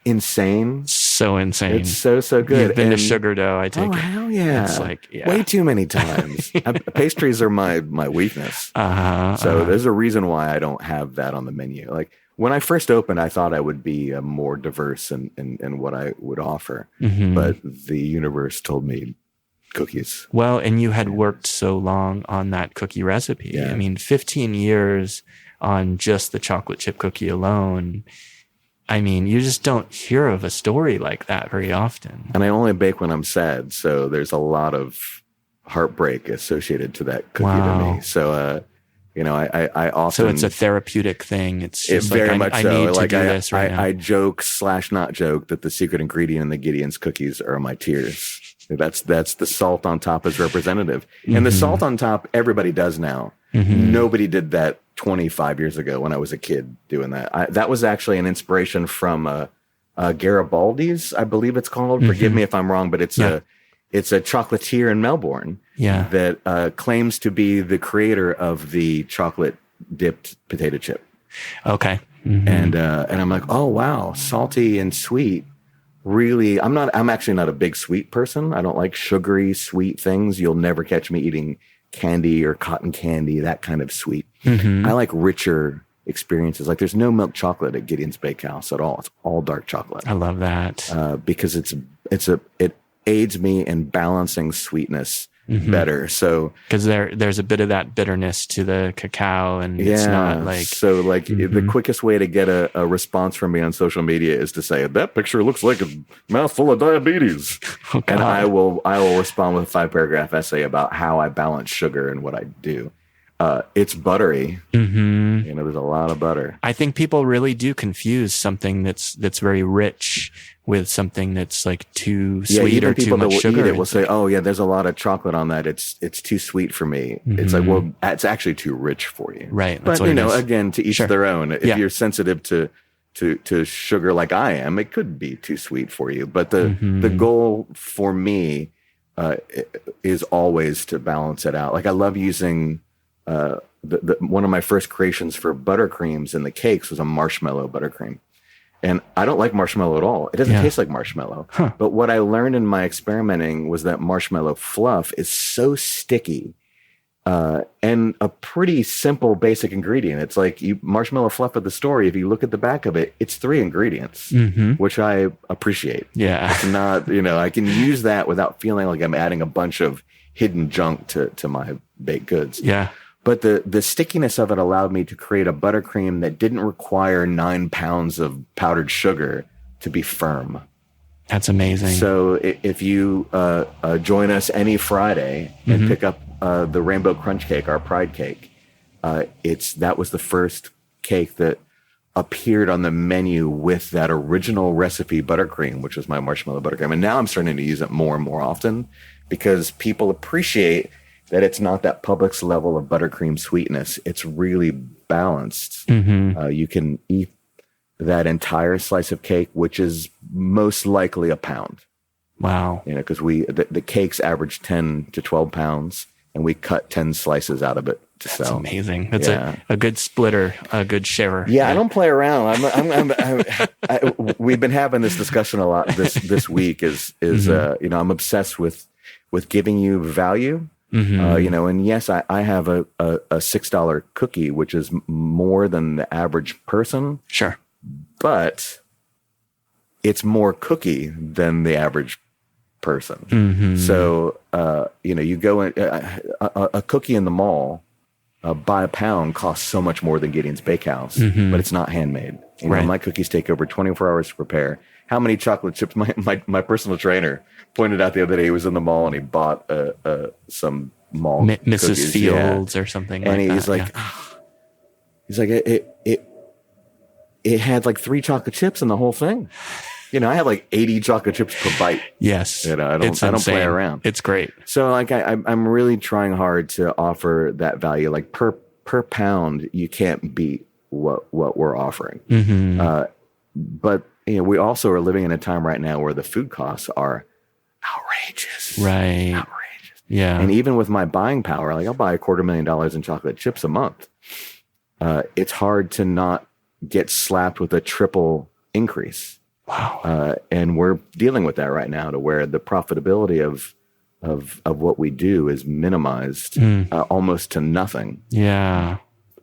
B: insane.
A: So insane.
B: It's so good.
A: You've been to Sugar Dough, I take it.
B: Oh, hell yeah.
A: It's
B: way too many times. Pastries are my weakness. So there's a reason why I don't have that on the menu. When I first opened, I thought I would be more diverse in what I would offer. But the universe told me cookies.
A: Well, and you had worked so long on that cookie recipe.
B: Yeah.
A: I mean, 15 years on just the chocolate chip cookie alone. I mean, you just don't hear of a story like that very often.
B: And I only bake when I'm sad, so there's a lot of heartbreak associated to that cookie to me. So, I often...
A: So it's a therapeutic thing. It's just
B: very much
A: I
B: so.
A: need to do this right now.
B: I joke / not joke that the secret ingredient in the Gideon's cookies are my tears. That's the salt on top is representative. And the salt on top, everybody does now. Nobody did that 25 years ago when I was a kid doing that. That was actually an inspiration from Garibaldi's, I believe it's called. Forgive me if I'm wrong, but it's a chocolatier in Melbourne that claims to be the creator of the chocolate dipped potato chip.
A: Okay.
B: And I'm like, oh wow, salty and sweet. Really, I'm actually not a big sweet person. I don't like sugary sweet things. You'll never catch me eating candy or cotton candy, that kind of sweet. I like richer experiences. There's no milk chocolate at Gideon's Bakehouse at all. It's all dark chocolate.
A: I love that.
B: Because it aids me in balancing sweetness better. So
A: because there's a bit of that bitterness to the cacao, and it's not
B: the quickest way to get a response from me on social media is to say that picture looks like a mouthful of diabetes. And I will respond with a 5-paragraph essay about how I balance sugar and what I do. It's buttery. There's a lot of butter.
A: I think people really do confuse something that's very rich with something that's too sweet or too much sugar.
B: Eat it will say, "Oh yeah, there's a lot of chocolate on that. It's too sweet for me." It's well, it's actually too rich for you.
A: Right.
B: But again, to each their own. If you're sensitive to sugar like I am, it could be too sweet for you. But the goal for me is always to balance it out. I love using. One of my first creations for buttercreams and the cakes was a marshmallow buttercream. And I don't like marshmallow at all. It doesn't taste like marshmallow. But what I learned in my experimenting was that marshmallow fluff is so sticky and a pretty simple, basic ingredient. It's marshmallow fluff at the store. If you look at the back of it, it's 3 ingredients, which I appreciate.
A: Yeah.
B: It's not, I can use that without feeling like I'm adding a bunch of hidden junk to my baked goods.
A: Yeah.
B: But the stickiness of it allowed me to create a buttercream that didn't require 9 pounds of powdered sugar to be firm.
A: That's amazing.
B: So if you join us any Friday and pick up the Rainbow Crunch Cake, our Pride Cake, that was the first cake that appeared on the menu with that original recipe buttercream, which was my marshmallow buttercream. And now I'm starting to use it more and more often because people appreciate that it's not that Publix level of buttercream sweetness. It's really balanced. You can eat that entire slice of cake, which is most likely a pound.
A: Wow.
B: Because the cakes average 10 to 12 pounds, and we cut 10 slices out of it
A: That's amazing. That's a good splitter, a good sharer.
B: Yeah, I don't play around. We've been having this discussion a lot this week. I'm obsessed with giving you value. And yes, I have a $6 cookie, which is more than the average person.
A: Sure,
B: but it's more cookie than the average person. So you go in a cookie in the mall. By a pound costs so much more than Gideon's Bakehouse, but it's not handmade. My cookies take over 24 hours to prepare. How many chocolate chips? My personal trainer pointed out the other day. He was in the mall and he bought some mall
A: Mrs.
B: cookies,
A: Fields or something.
B: And
A: like
B: he's
A: that.
B: like, he's like, it had like 3 chocolate chips in the whole thing. I have like 80 chocolate chips per bite.
A: Yes.
B: I don't play around.
A: It's great.
B: So like I'm really trying hard to offer that value. Like per pound, you can't beat what we're offering. But we also are living in a time right now where the food costs are outrageous.
A: Right.
B: Outrageous.
A: Yeah.
B: And even with my buying power, like I'll buy $250,000 in chocolate chips a month. It's hard to not get slapped with a triple increase.
A: Wow.
B: And we're dealing with that right now, to where the profitability of what we do is minimized almost to nothing.
A: Yeah.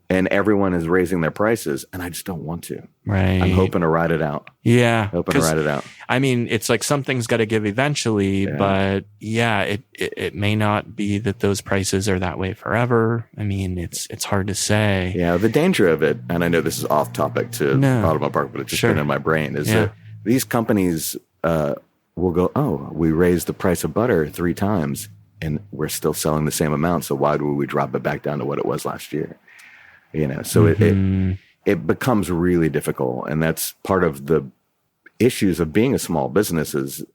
B: And everyone is raising their prices, and I just don't want to.
A: Right.
B: I'm hoping to ride it out.
A: Yeah.
B: Hoping to ride it out.
A: I mean, it's like something's got to give eventually, but it may not be that those prices are that way forever. I mean, it's hard to say.
B: Yeah. The danger of it, and I know this is off topic to Audubon Park, but it's just been in my brain, is that these companies will go, oh, we raised the price of butter 3 times and we're still selling the same amount. So why would we drop it back down to what it was last year? So it becomes really difficult. And that's part of the issues of being a small business. Is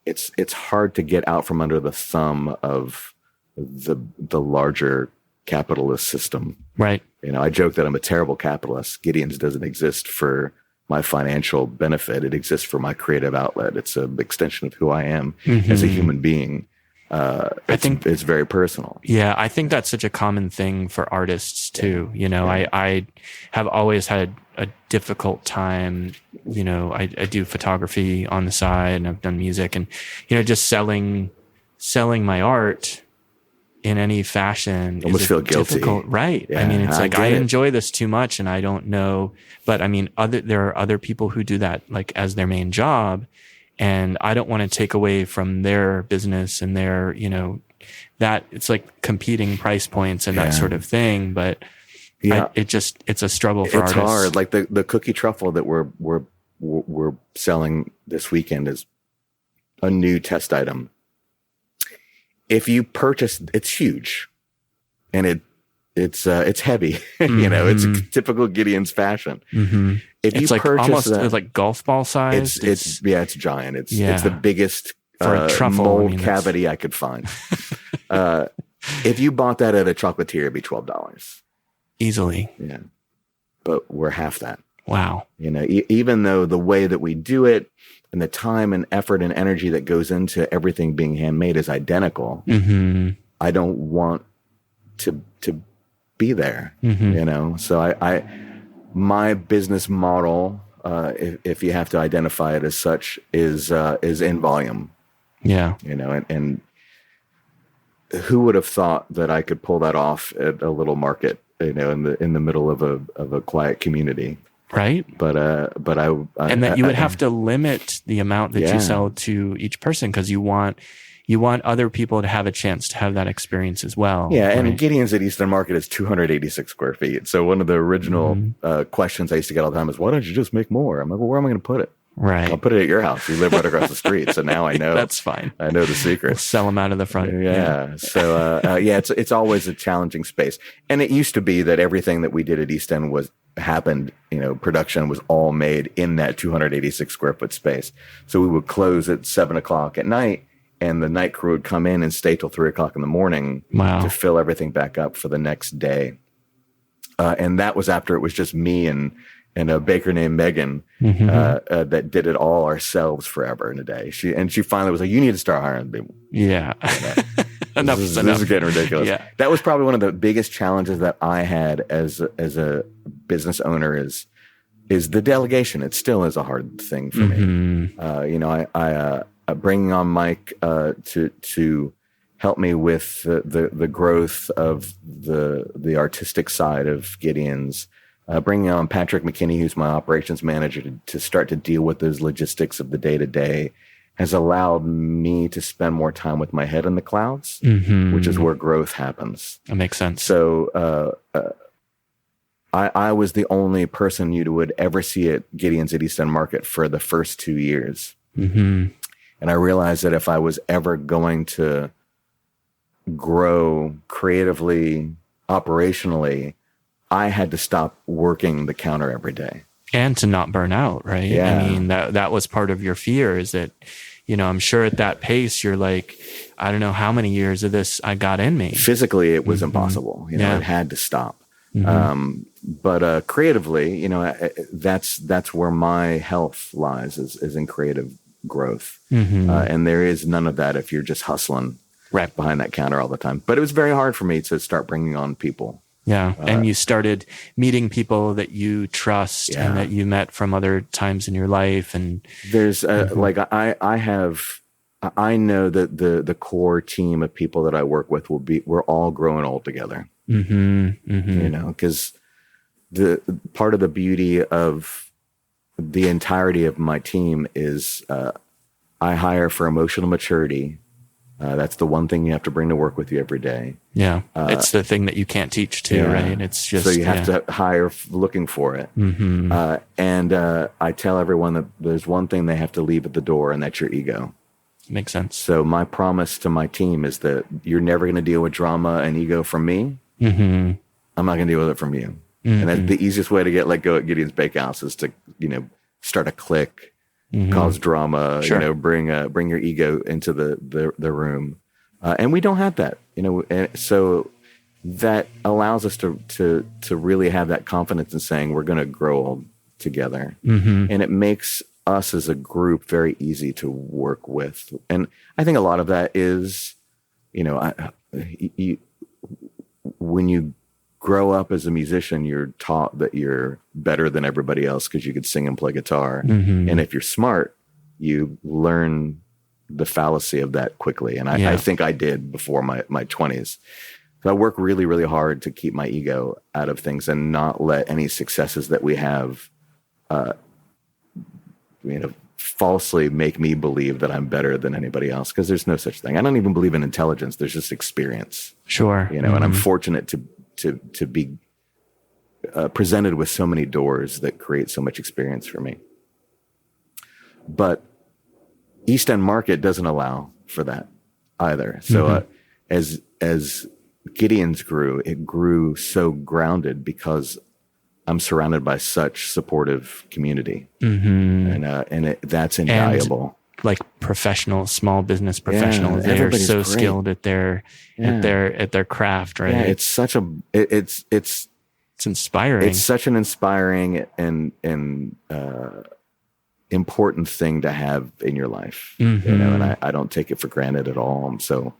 B: it's hard to get out from under the thumb of the larger capitalist system.
A: Right.
B: I joke that I'm a terrible capitalist. Gideon's doesn't exist for my financial benefit. It exists for my creative outlet. It's an extension of who I am as a human being. I think it's very personal.
A: Yeah, I think that's such a common thing for artists too. I have always had a difficult time. I do photography on the side, and I've done music, and just selling my art in any fashion
B: almost feel guilty,
A: difficult, right?
B: Yeah,
A: I mean, it's like I enjoy this too much, and I don't know. But I mean, there are other people who do that like as their main job, and I don't want to take away from their business and their that it's like competing price points and that sort of thing. But it's a struggle for artists.
B: It's hard. Like the cookie truffle that we're selling this weekend is a new test item. If you purchase, it's huge, and it's heavy. It's a typical Gideon's fashion. If
A: it's
B: you
A: like
B: purchase
A: almost like golf ball size.
B: It's giant. It's the biggest
A: truffle,
B: mold cavity I could find. If you bought that at a chocolatier, it'd be $12
A: easily.
B: Yeah, but we're half that.
A: Wow.
B: Even though the way that we do it and the time and effort and energy that goes into everything being handmade is identical, I don't want to be there. So my business model, if you have to identify it as such, is in volume.
A: Yeah.
B: And who would have thought that I could pull that off at a little market, in the middle of a quiet community.
A: Right.
B: But
A: and that you would have to limit the amount that you sell to each person, because you want other people to have a chance to have that experience as well.
B: Yeah.
A: Right?
B: And Gideon's at Eastern Market is 286 square feet. So one of the original questions I used to get all the time is, why don't you just make more? I'm like, well, where am I going to put it?
A: Right.
B: I'll put it at your house. You live right across the street. So now I know.
A: That's fine.
B: I know the secret.
A: We'll sell them out of the front.
B: Yeah. So, it's always a challenging space. And it used to be that everything that we did at East End production was all made in that 286 square foot space. So we would close at 7:00 at night, and the night crew would come in and stay till 3:00 in the morning to fill everything back up for the next day. And that was after it was just me and a baker named Megan that did it all ourselves forever in a day. She finally was like, you need to start hiring people.
A: Yeah. Enough
B: this
A: is enough.
B: is getting ridiculous.
A: Yeah.
B: That was probably one of the biggest challenges that I had as a business owner is the delegation. It still is a hard thing for me. I bringing on Mike to help me with the growth of the artistic side of Gideon's. Bringing on Patrick McKinney, who's my operations manager, to start to deal with those logistics of the day-to-day has allowed me to spend more time with my head in the clouds, which is where growth happens.
A: That makes sense.
B: So I was the only person you would ever see at Gideon's at East End Market for the first 2 years. And I realized that if I was ever going to grow creatively, operationally, I had to stop working the counter every day.
A: And to not burn out, right?
B: Yeah.
A: I mean, that was part of your fear is that, I'm sure at that pace, you're like, I don't know how many years of this I got in me.
B: Physically, it was impossible. It had to stop. But creatively, that's where my health lies is in creative growth. And there is none of that if you're just hustling
A: right
B: behind that counter all the time. But it was very hard for me to start bringing on people.
A: Yeah. And you started meeting people that you trust and that you met from other times in your life. And
B: there's like, I know that the core team of people that I work with we're all growing old together, because the part of the beauty of the entirety of my team is, I hire for emotional maturity. That's the one thing you have to bring to work with you every day.
A: Yeah. It's the thing that you can't teach too, right? It's just,
B: so you have to hire looking for it. And I tell everyone that there's one thing they have to leave at the door, and that's your ego.
A: Makes sense.
B: So my promise to my team is that you're never going to deal with drama and ego from me. I'm not going to deal with it from you. And that's the easiest way to let go at Gideon's Bakehouse is to, start a clique. Cause drama, bring your ego into the room, and we don't have that, and so that allows us to really have that confidence in saying we're going to grow old together, and it makes us as a group very easy to work with. And I think a lot of that is, when you grow up as a musician, you're taught that you're better than everybody else because you could sing and play guitar. And if you're smart, you learn the fallacy of that quickly. And I think I did before my 20s. So I work really, really hard to keep my ego out of things and not let any successes that we have, falsely make me believe that I'm better than anybody else, because there's no such thing. I don't even believe in intelligence. There's just experience.
A: Sure.
B: And I'm fortunate to be presented with so many doors that create so much experience for me. But East End Market doesn't allow for that either. So as Gideon's grew, it grew so grounded because I'm surrounded by such supportive community, and that's invaluable. And
A: like small business professionals, they're so great. Skilled at their craft, right?
B: Yeah, it's such it's
A: inspiring.
B: It's such an inspiring and important thing to have in your life, and I don't take it for granted at all. I'm so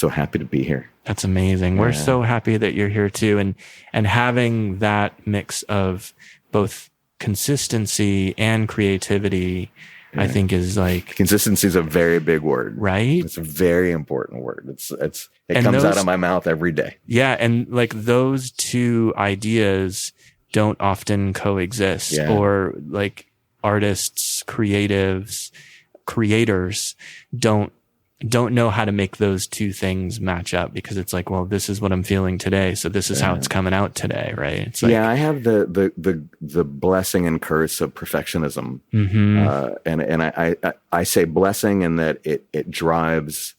B: happy to be here.
A: That's amazing. We're so happy that you're here too. And having that mix of both consistency and creativity, I think is like...
B: Consistency is a very big word.
A: Right?
B: It's a very important word. It comes out of my mouth every day.
A: Yeah. And like those two ideas don't often coexist, or like artists, creators don't know how to make those two things match up, because it's like, well, this is what I'm feeling today, so this is how it's coming out today, right? It's like,
B: I have the blessing and curse of perfectionism, and I say blessing in that it drives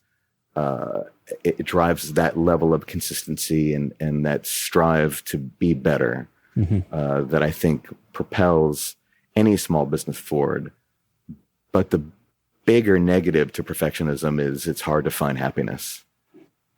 B: that level of consistency and that strive to be better, that I think propels any small business forward. But the bigger negative to perfectionism is it's hard to find happiness.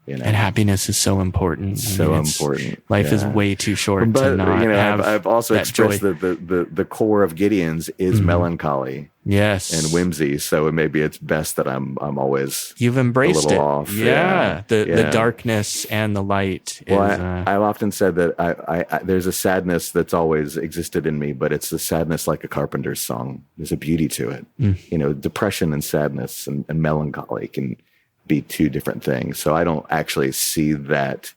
B: You know?
A: And happiness is so important.
B: Important.
A: Life is way too short to not have
B: I've also
A: that
B: expressed
A: joy.
B: that the core of Gideon's is melancholy.
A: Yes.
B: And whimsy. So maybe it's best that I'm always
A: you've embraced
B: a little
A: it.
B: off.
A: Yeah. The darkness and the light is
B: I've often said that I there's a sadness that's always existed in me, but it's a sadness like a carpenter's song. There's a beauty to it. You know, depression and sadness and melancholy can be two different things. So I don't actually see that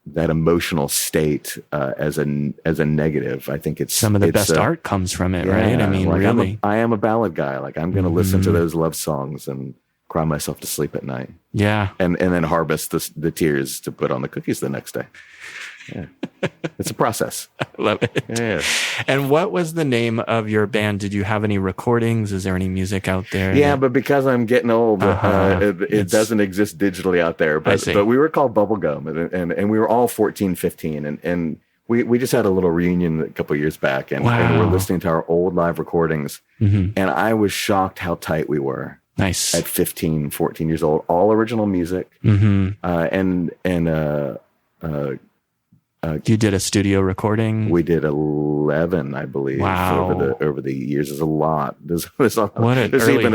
B: that emotional state as a negative. I think it's
A: some of the best art comes from it, right? I mean,
B: like
A: really,
B: I am a ballad guy. Like I'm going to listen to those love songs and cry myself to sleep at night.
A: Yeah,
B: and then harvest the tears to put on the cookies the next day. Yeah. It's a process.
A: I love it.
B: Yeah.
A: And what was the name of your band? Did you have any recordings? Is there any music out there?
B: Yeah, but because I'm getting old, it doesn't exist digitally out there. But we were called Bubblegum, and we were all 14, 15. And we just had a little reunion a couple of years back, and we're listening to our old live recordings. And I was shocked how tight we were.
A: Nice.
B: At 15, 14 years old, all original music.
A: You did a studio recording?
B: We did 11, I believe.
A: Wow.
B: Over the years. There's a lot. There's even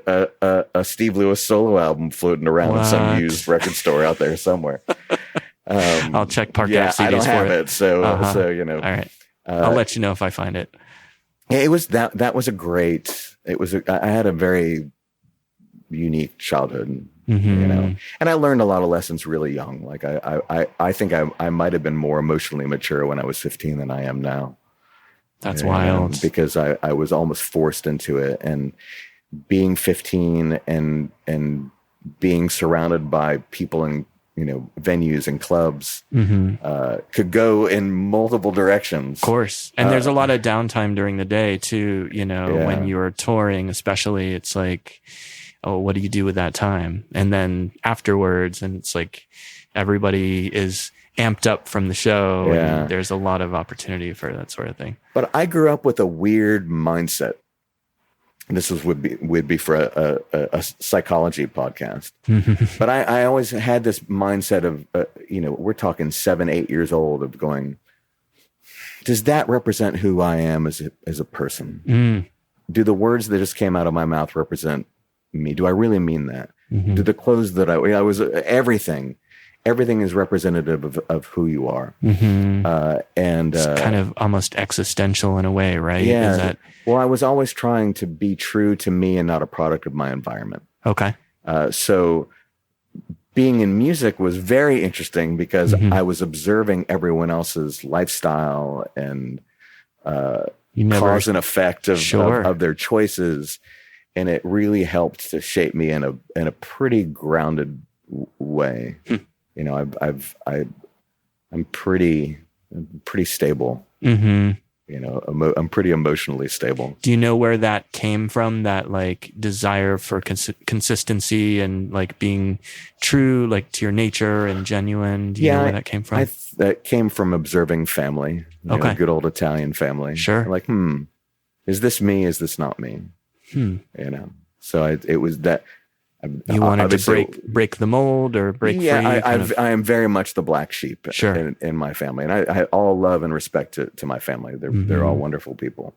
B: a Steve Lewis solo album floating around in some used record store out there somewhere.
A: I'll check Park Ave CDs
B: I don't have
A: for
B: it. So you know.
A: All right. I'll let you know if I find it.
B: It was that was a great. I had a very unique childhood. You know, and I learned a lot of lessons really young. Like I think I might have been more emotionally mature when I was 15 than I am now.
A: That's wild.
B: Because I was almost forced into it, and being 15 and being surrounded by people in, you know, venues and clubs could go in multiple directions.
A: Of course. And there's a lot of downtime during the day too, you know, when you're touring, especially. It's like, oh, what do you do with that time? And then afterwards, and it's like everybody is amped up from the show.
B: Yeah.
A: And there's a lot of opportunity for that sort of thing.
B: But I grew up with a weird mindset. This would be for a psychology podcast. But I always had this mindset of, you know, we're talking 7, 8 years old, of going, does that represent who I am as a person? Do the words that just came out of my mouth represent me? Do I really mean that? Do the clothes that I was, everything is representative of who you are. And
A: it's kind of almost existential in a way, right?
B: Yeah. Well, I was always trying to be true to me and not a product of my environment.
A: Okay.
B: So being in music was very interesting because I was observing everyone else's lifestyle and cause and effect of their choices. And it really helped to shape me in a pretty grounded way. You know, I'm pretty stable. You know, I'm pretty emotionally stable.
A: Do you know where that came from? That like desire for consistency and like being true, like to your nature and genuine. Do you know where that came from?
B: That came from observing family. You know, good old Italian family.
A: Sure.
B: Like, is this me? Is this not me? You know, so it was that.
A: You wanted to break the mold or break free?
B: I am very much the black sheep
A: sure.
B: in my family. And I all love and respect to my family. They're all wonderful people,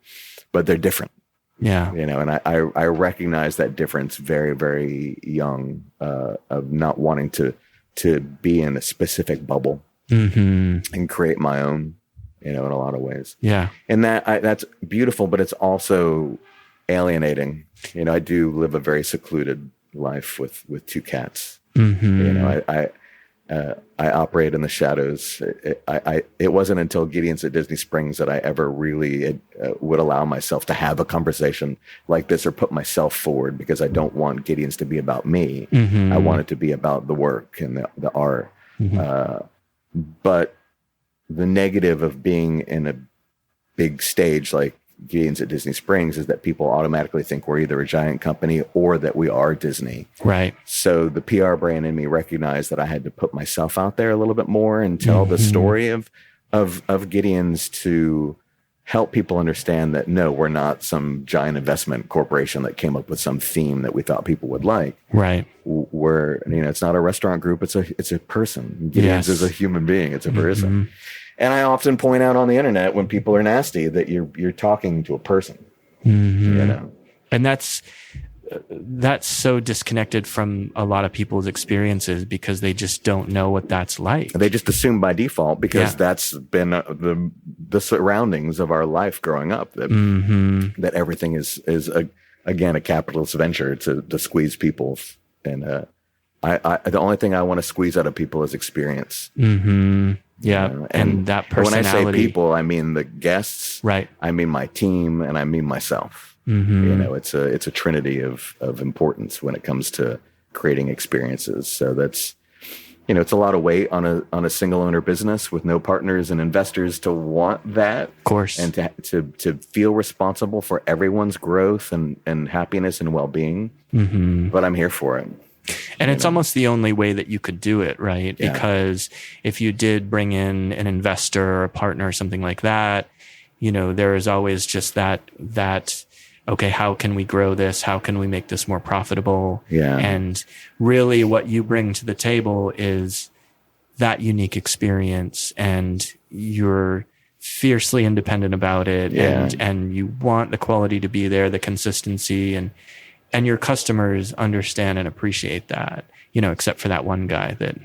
B: but they're different.
A: Yeah.
B: You know, and I recognize that difference very, very young, of not wanting to be in a specific bubble and create my own, you know, in a lot of ways.
A: Yeah.
B: And that's beautiful, but it's also alienating. You know, I do live a very secluded life with 2 cats. You know, I operate in the shadows. It wasn't until Gideon's at Disney Springs that I ever really would allow myself to have a conversation like this or put myself forward, because I don't want Gideon's to be about me. I want it to be about the work and the art. But the negative of being in a big stage like Gideon's at Disney Springs is that people automatically think we're either a giant company or that we are Disney.
A: Right.
B: So the PR brain in me recognized that I had to put myself out there a little bit more and tell the story of Gideon's to help people understand that, no, we're not some giant investment corporation that came up with some theme that we thought people would like.
A: Right.
B: where, it's not a restaurant group. It's a person. Gideon's is a human being. It's a person. And I often point out on the internet when people are nasty that you're talking to a person,
A: And that's so disconnected from a lot of people's experiences because they just don't know what that's like.
B: They just assume by default because that's been the surroundings of our life growing up, that everything is again a capitalist venture to squeeze people. And the only thing I want to squeeze out of people is experience.
A: Yeah, and that personality.
B: When I say people, I mean the guests.
A: Right.
B: I mean my team, and I mean myself. It's a trinity of importance when it comes to creating experiences. So that's, it's a lot of weight on a single owner business with no partners and investors to want that,
A: of course,
B: and to feel responsible for everyone's growth and happiness and well-being. But I'm here for it.
A: And it's almost the only way that you could do it, right? Yeah. Because if you did bring in an investor or a partner or something like that, there is always just that, okay, how can we grow this? How can we make this more profitable?
B: Yeah.
A: And really what you bring to the table is that unique experience, and you're fiercely independent about it.
B: Yeah.
A: And you want the quality to be there, the consistency, and your customers understand and appreciate that, except for that one guy that,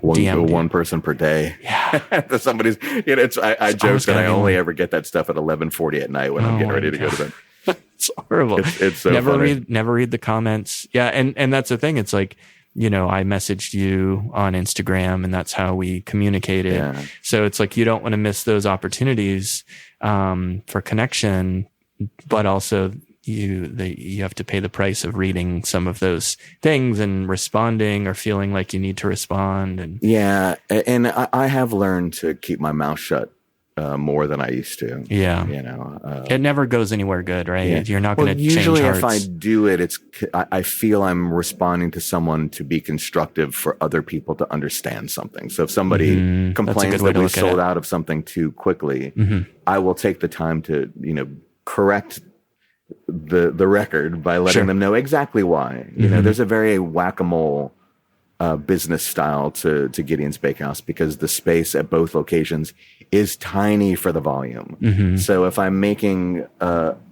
B: one person per day.
A: Yeah.
B: Somebody's, I joke that I only ever get that stuff at 11:40 at night when I'm getting ready to go to bed.
A: It's horrible.
B: It's so funny.
A: Never read the comments. Yeah. And that's the thing. It's like, I messaged you on Instagram and that's how we communicated.
B: Yeah.
A: So it's like, you don't want to miss those opportunities, for connection, but also you have to pay the price of reading some of those things and responding or feeling like you need to respond. And
B: I have learned to keep my mouth shut more than I used to.
A: Yeah. It never goes anywhere good, right? Yeah. You're not going to change
B: usually
A: hearts.
B: If I do it, I feel I'm responding to someone to be constructive for other people to understand something. So if somebody complains that we sold out of something too quickly, I will take the time to, correct the record by letting them know exactly why. There's a very whack-a-mole business style to Gideon's Bakehouse because the space at both locations is tiny for the volume. So if I'm making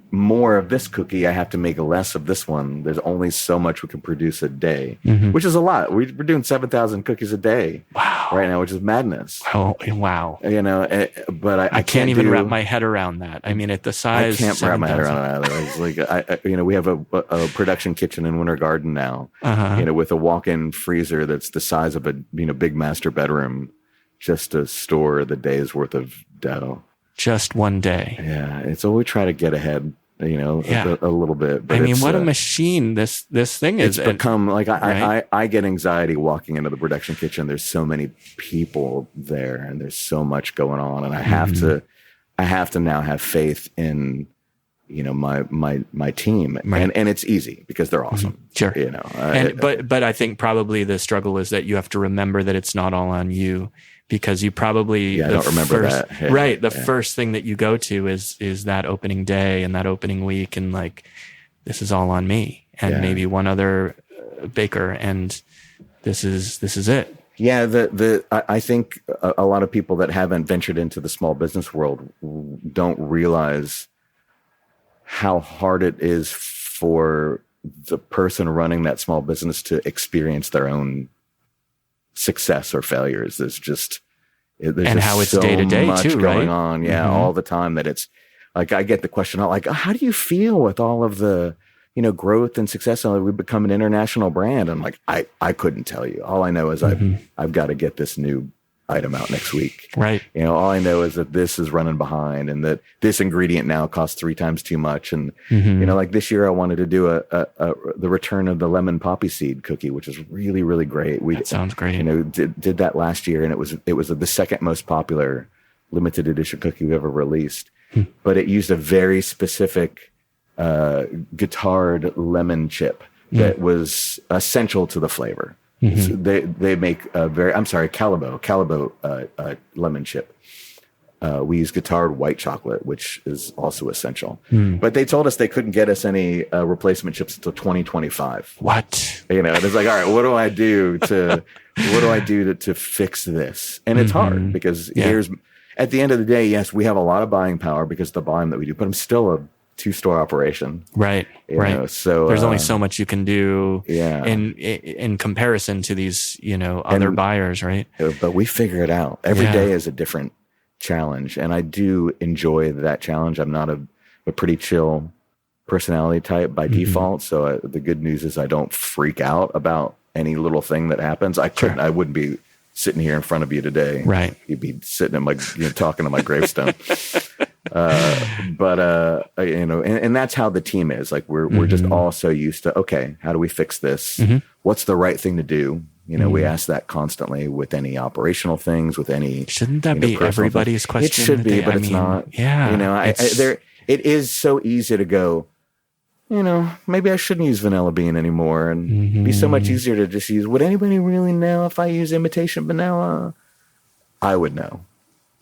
B: more of this cookie, I have to make less of this one. There's only so much we can produce a day, which is a lot. We're doing 7,000 cookies a day right now, which is madness.
A: Oh, wow.
B: But I
A: can't even wrap my head around that. I mean, at the size,
B: I can't wrap my head around it either. It's like, we have a production kitchen in Winter Garden now, with a walk-in freezer that's the size of a, big master bedroom, just to store the day's worth of dough.
A: Just one day.
B: Yeah. It's all we try to get ahead, a little bit. But
A: I mean, what a machine this thing is.
B: It's become like, I get anxiety walking into the production kitchen. There's so many people there and there's so much going on. And I have to now have faith in, my team. Right. And it's easy because they're awesome.
A: Sure. But I think probably the struggle is that you have to remember that it's not all on you. Because you probably
B: I don't remember that.
A: Yeah, right. The first thing that you go to is that opening day and that opening week, and like, this is all on me and maybe one other baker, and this is it.
B: Yeah, I think a lot of people that haven't ventured into the small business world don't realize how hard it is for the person running that small business to experience their own success or failures. There's
A: and how it's day to day too,
B: going
A: right?
B: on, all the time. That it's like I get the question, like, how do you feel with all of the growth and success? And we've become an international brand. I'm like, I couldn't tell you. All I know is I've got to get this new item out next week.
A: Right.
B: All I know is that this is running behind and that this ingredient now costs 3 times too much. And, like this year I wanted to do the return of the lemon poppy seed cookie, which is really, really great.
A: That sounds great.
B: Did that last year, and it was the second most popular limited edition cookie we ever released, but it used a very specific, guittared lemon chip that was essential to the flavor. So they make Calibo lemon chip. we use Guittard white chocolate, which is also essential. But they told us they couldn't get us any replacement chips until 2025.
A: What?
B: And it's like, all right, what do I do to fix this? And it's hard because at the end of the day, yes, we have a lot of buying power because of the volume that we do, but I'm still a 2-store operation.
A: Right.
B: You know, so
A: there's only so much you can do
B: Yeah.
A: in comparison to these, other buyers, right?
B: But we figure it out. Every day is a different challenge. And I do enjoy that challenge. I'm not a pretty chill personality type by default. So the good news is I don't freak out about any little thing that happens. I wouldn't be sitting here in front of you today.
A: Right.
B: You'd be sitting in my, talking to my gravestone. And that's how the team is. Like we're just all so used to, okay, how do we fix this? What's the right thing to do? We ask that constantly with any operational things, with any.
A: Shouldn't that be everybody's question?
B: It should be, but it's not.
A: Yeah.
B: It is so easy to go, maybe I shouldn't use vanilla bean anymore, and be so much easier to just use. Would anybody really know if I use imitation vanilla? I would know.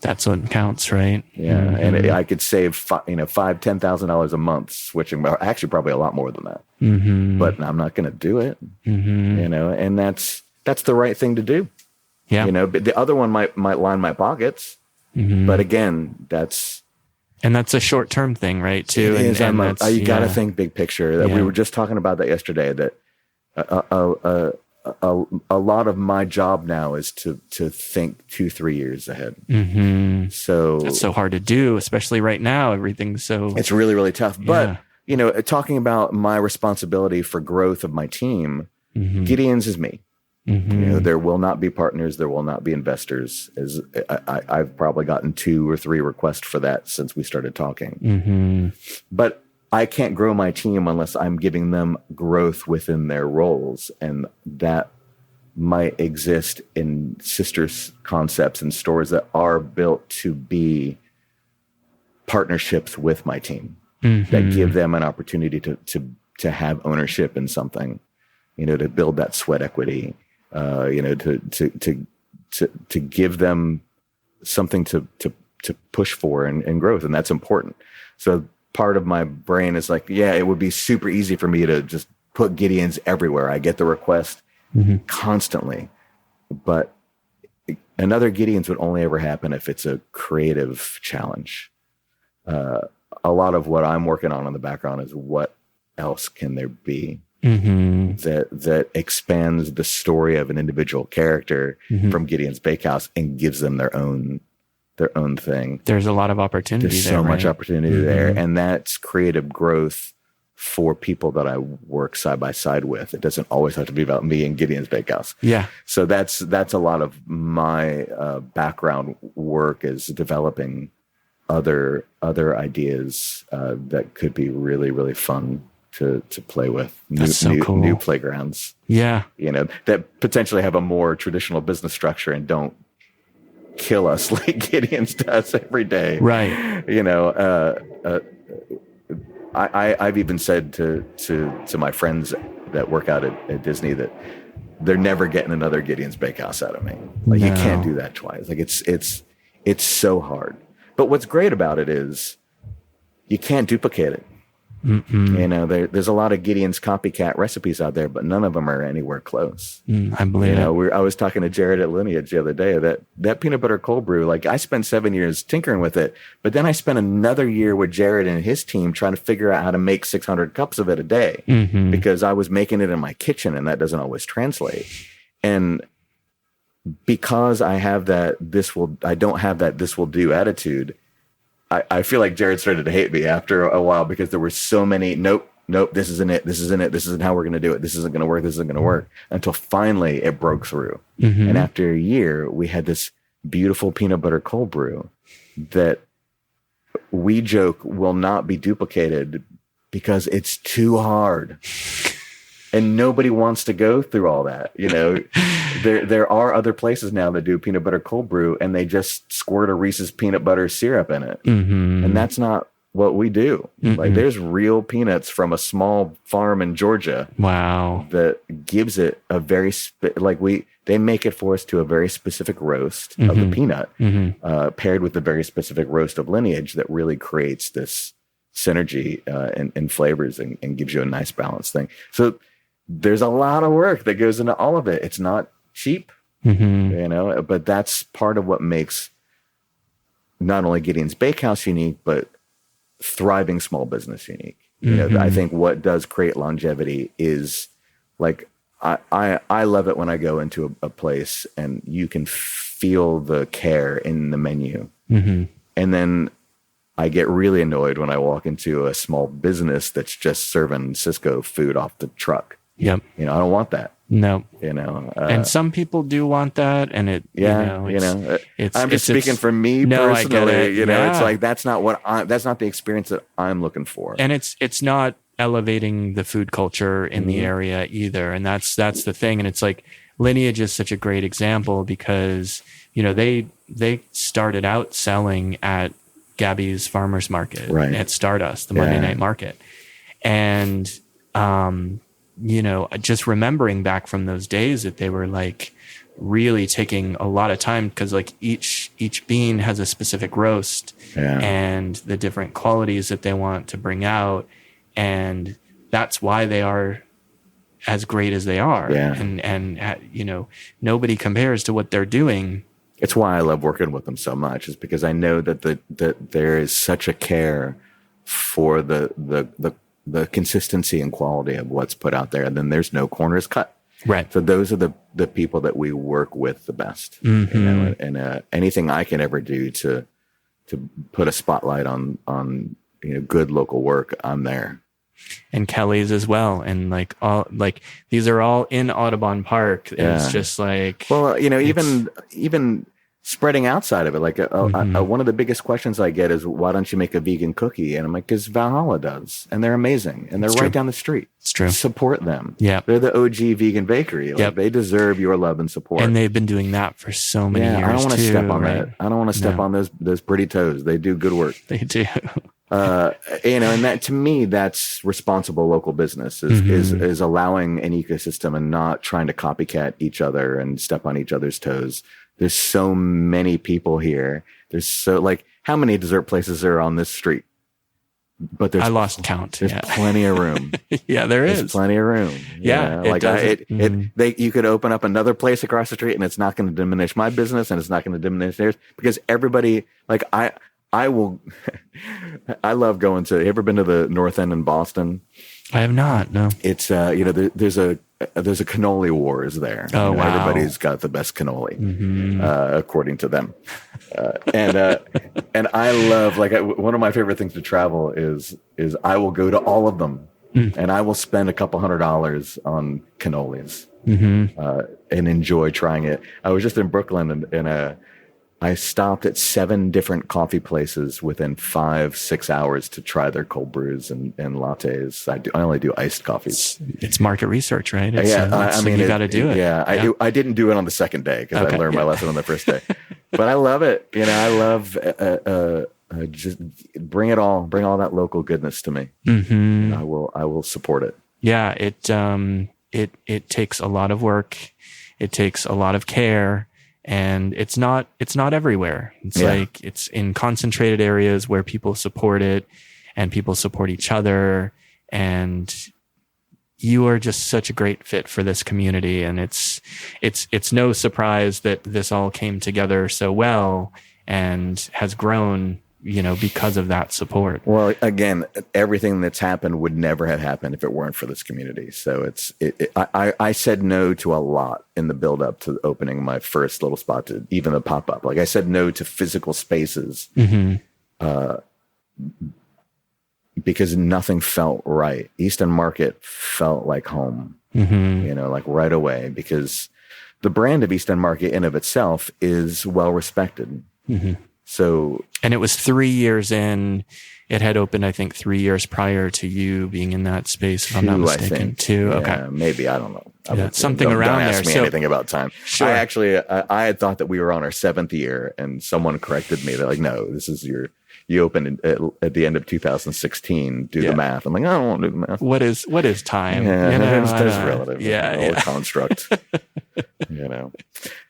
A: That's what counts, right?
B: Yeah, and I could save $5,000-$10,000 a month switching. Actually, probably a lot more than that. But I'm not going to do it. And that's the right thing to do.
A: Yeah.
B: But the other one might line my pockets. But again, that's
A: a short-term thing, right? Too.
B: It is. You got to think big picture. That we were just talking about that yesterday. That a lot of my job now is to think 2-3 years ahead. So
A: that's so hard to do, especially right now. Everything's so.
B: It's really, really tough. But talking about my responsibility for growth of my team, Gideon's is me. There will not be partners. There will not be investors. I've probably gotten 2 or 3 requests for that since we started talking. But I can't grow my team unless I'm giving them growth within their roles. And that might exist in sister concepts and stores that are built to be partnerships with my team that give them an opportunity to have ownership in something, to build that sweat equity, to give them something to push for and growth. And that's important. So part of my brain is like, it would be super easy for me to just put Gideons everywhere. I get the request constantly, but another Gideons would only ever happen if it's a creative challenge. A lot of what I'm working on in the background is what else can there be that expands the story of an individual character from Gideon's Bakehouse and gives them their own thing.
A: There's a lot of opportunity.
B: There's so much opportunity there, and that's creative growth for people that I work side by side with. It doesn't always have to be about me and Gideon's Bakehouse. Yeah. So that's a lot of my background work is developing other ideas that could be really, really fun to play with. New playgrounds. Yeah. That potentially have a more traditional business structure and don't kill us like Gideon's does every day. Right. I've even said to my friends that work out at Disney that they're never getting another Gideon's Bakehouse out of me. Like you can't do that twice. Like it's so hard. But what's great about it is you can't duplicate it. There's a lot of Gideon's copycat recipes out there, but none of them are anywhere close. I believe it. I was talking to Jared at Lineage the other day that peanut butter cold brew, like I spent 7 years tinkering with it, but then I spent another year with Jared and his team trying to figure out how to make 600 cups of it a day because I was making it in my kitchen and that doesn't always translate. And because I have I don't have that this will do attitude, I feel like Jared started to hate me after a while because there were so many, nope, this isn't it. This isn't how we're going to do it. This isn't going to work. Until finally it broke through. And after a year, we had this beautiful peanut butter cold brew that we joke will not be duplicated because it's too hard. And nobody wants to go through all that. There are other places now that do peanut butter cold brew and they just squirt a Reese's peanut butter syrup in it. And that's not what we do. Like there's real peanuts from a small farm in Georgia.
A: Wow.
B: That gives it a very, they make it for us to a very specific roast of the peanut, paired with a very specific roast of lineage that really creates this synergy in flavors and gives you a nice balanced thing. So there's a lot of work that goes into all of it. It's not cheap, but that's part of what makes not only Gideon's Bakehouse unique, but thriving small business unique. I think what does create longevity is like, I love it when I go into a place and you can feel the care in the menu. And then I get really annoyed when I walk into a small business that's just serving Cisco food off the truck.
A: Yep.
B: I don't want that.
A: No.
B: And
A: some people do want that, and
B: I'm just speaking for me personally. It's like that's not the experience that I'm looking for.
A: And it's not elevating the food culture in the area either, and that's the thing. And it's like Lineage is such a great example because they started out selling at Gabby's Farmers Market, at Stardust, the Monday night market, and just remembering back from those days that they were like really taking a lot of time because like each bean has a specific roast and the different qualities that they want to bring out, and that's why they are as great as they are. And nobody compares to what they're doing.
B: It's why I love working with them so much, is because I know that that there is such a care for the consistency and quality of what's put out there, and then there's no corners cut.
A: Right.
B: So those are the people that we work with the best. And anything I can ever do to put a spotlight on good local work, I'm there.
A: And Kelly's as well, and these are all in Audubon Park. It's just like,
B: well, even spreading outside of it, like one of the biggest questions I get is, why don't you make a vegan cookie? And I'm like, because Valhalla does, and they're amazing, and they're right down the street.
A: It's true.
B: Support them.
A: Yeah,
B: they're the OG vegan bakery. They deserve your love and support.
A: And they've been doing that for so many years.
B: I don't want to step on
A: right?
B: that. I don't want to step on those pretty toes. They do good work.
A: They do.
B: And that, to me, that's responsible local business is allowing an ecosystem and not trying to copycat each other and step on each other's toes. There's so many people here. There's how many dessert places are on this street? But
A: I lost count.
B: There's plenty of room.
A: There's
B: plenty of room. You could open up another place across the street and it's not going to diminish my business and it's not going to diminish theirs, because everybody, I will, I love going to, you ever been to the North End in Boston?
A: I have not, no.
B: It's, there's a cannoli wars there.
A: Oh, wow.
B: Everybody's got the best cannoli, according to them. And I love, one of my favorite things to travel is I will go to all of them and I will spend a couple $100 on cannolis and enjoy trying it. I was just in Brooklyn and I stopped at 7 different coffee places within 5-6 hours to try their cold brews and lattes. I only do iced coffees.
A: It's market research, right? You got to do it.
B: Yeah, I didn't do it on the second day because I learned my lesson on the first day. But I love it. I love just bring it all. Bring all that local goodness to me. I will support it.
A: Yeah, it takes a lot of work. It takes a lot of care. And it's not everywhere. It's it's in concentrated areas where people support it and people support each other. And you are just such a great fit for this community. And it's no surprise that this all came together so well and has grown, because of that support.
B: Well, again, everything that's happened would never have happened if it weren't for this community. So I said no to a lot in the build up to opening my first little spot, to even the pop up. I said no to physical spaces because nothing felt right. Easton Market felt like home, right away, because the brand of Easton Market in of itself is well respected. So,
A: and it was 3 years in. It had opened, I think, 3 years prior to you being in that space, if I'm not mistaken. Two, okay,
B: maybe, I don't know.
A: Something around there.
B: Don't ask me anything about time.
A: Sure.
B: I had thought that we were on our 7th year, and someone corrected me. They're like, "No, this is you open at the end of 2016. Do the math. I'm like, I don't want to do the math.
A: What is time?
B: Yeah,
A: you know,
B: that's relative.
A: Yeah,
B: construct.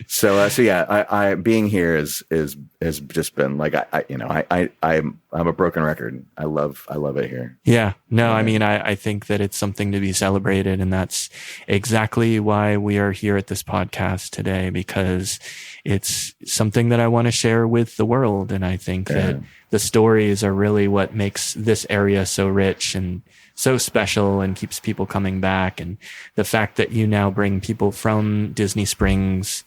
B: So I being here has just been like I'm a broken record. I love it here.
A: Yeah. No, I mean, I think that it's something to be celebrated, and that's exactly why we are here at this podcast today, because it's something that I want to share with the world. And I think that the stories are really what makes this area so rich and so special and keeps people coming back. And the fact that you now bring people from Disney Springs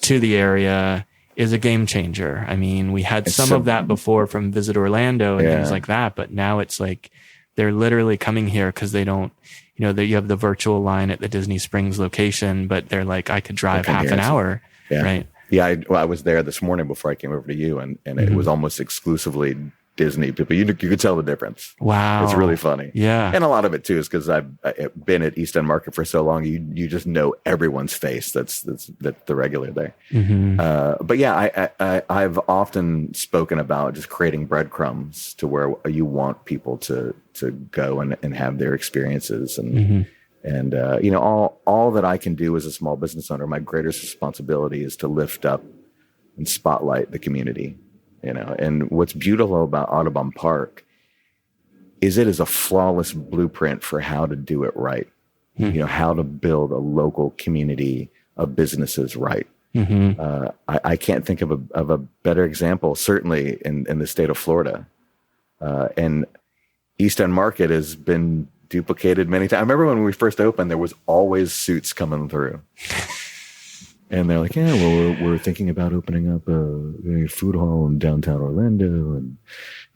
A: to the area is a game changer. I mean, we had some of that before from Visit Orlando and things like that, but now it's like they're literally coming here because they don't, you have the virtual line at the Disney Springs location, but they're like, I could drive half an hour, right?
B: Yeah, I was there this morning before I came over to you, and it was almost exclusively Disney people. You could tell the difference.
A: Wow.
B: It's really funny.
A: Yeah.
B: And a lot of it too is because I've been at East End Market for so long, you just know everyone's face that's the regular there. But yeah, I've often spoken about just creating breadcrumbs to where you want people to go and have their experiences. And all that I can do as a small business owner, my greatest responsibility is to lift up and spotlight the community. And what's beautiful about Audubon Park is it is a flawless blueprint for how to do it right. How to build a local community of businesses right. I can't think of a better example, certainly in the state of Florida. And East End Market has been duplicated many times. I remember when we first opened, there was always suits coming through. And they're like, we're thinking about opening up a food hall in downtown Orlando. And,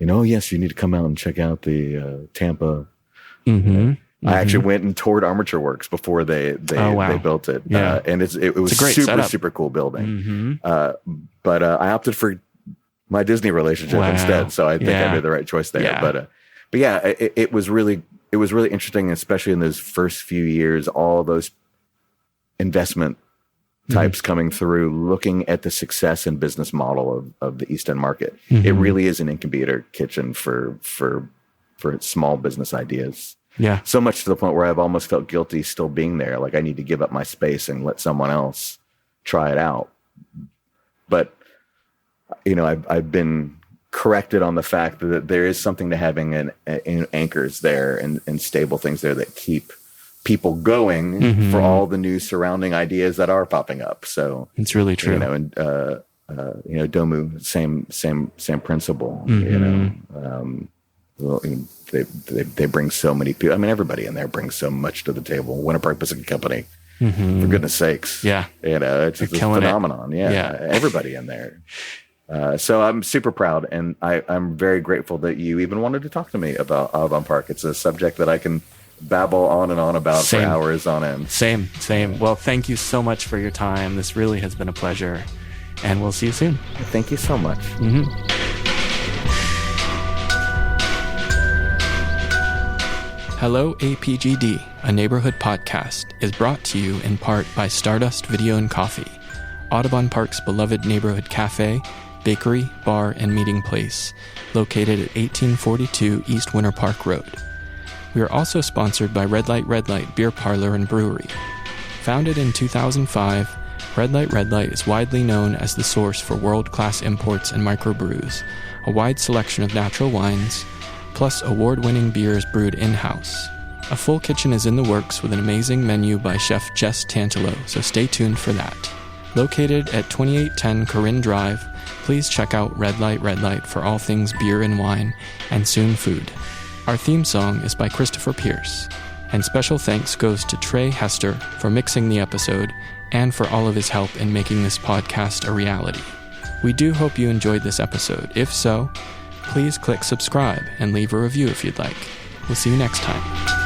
B: yes, you need to come out and check out the Tampa. I actually went and toured Armature Works before they built it.
A: Yeah.
B: And it was a super cool building. But I opted for my Disney relationship instead. So I think I made the right choice there.
A: Yeah.
B: But yeah, it was really interesting, especially in those first few years, all those investment types coming through, looking at the success and business model of the East End Market. It really is an incubator kitchen for small business ideas.
A: Yeah. So
B: much to the point where I've almost felt guilty still being there. Like I need to give up my space and let someone else try it out. But, I've been corrected on the fact that there is something to having anchors there and stable things there that keep people going for all the new surrounding ideas that are popping up. So
A: it's really true.
B: And Domu, same principle. They bring so many people. I mean, everybody in there brings so much to the table. Winter Park Pacific Company, for goodness sakes.
A: Yeah,
B: it's just a phenomenon. Yeah, everybody in there. So I'm super proud, and I'm very grateful that you even wanted to talk to me about Audubon Park. It's a subject that I can babble on and on about for hours on end. Same.
A: Well, thank you so much for your time. This really has been a pleasure, and we'll see you soon.
B: Thank you so much.
A: Hello APGD, a neighborhood podcast, is brought to you in part by Stardust Video and Coffee, Audubon Park's beloved neighborhood cafe, bakery, bar, and meeting place, located at 1842 East Winter Park Road. We are also sponsored by Red Light Beer Parlor and Brewery. Founded in 2005, Red Light is widely known as the source for world-class imports and microbrews, a wide selection of natural wines, plus award-winning beers brewed in-house. A full kitchen is in the works with an amazing menu by Chef Jess Tantalo, so stay tuned for that. Located at 2810 Corinne Drive, please check out Red Light for all things beer and wine, and soon food. Our theme song is by Christopher Pierce, and special thanks goes to Trey Hester for mixing the episode and for all of his help in making this podcast a reality. We do hope you enjoyed this episode. If so, please click subscribe and leave a review if you'd like. We'll see you next time.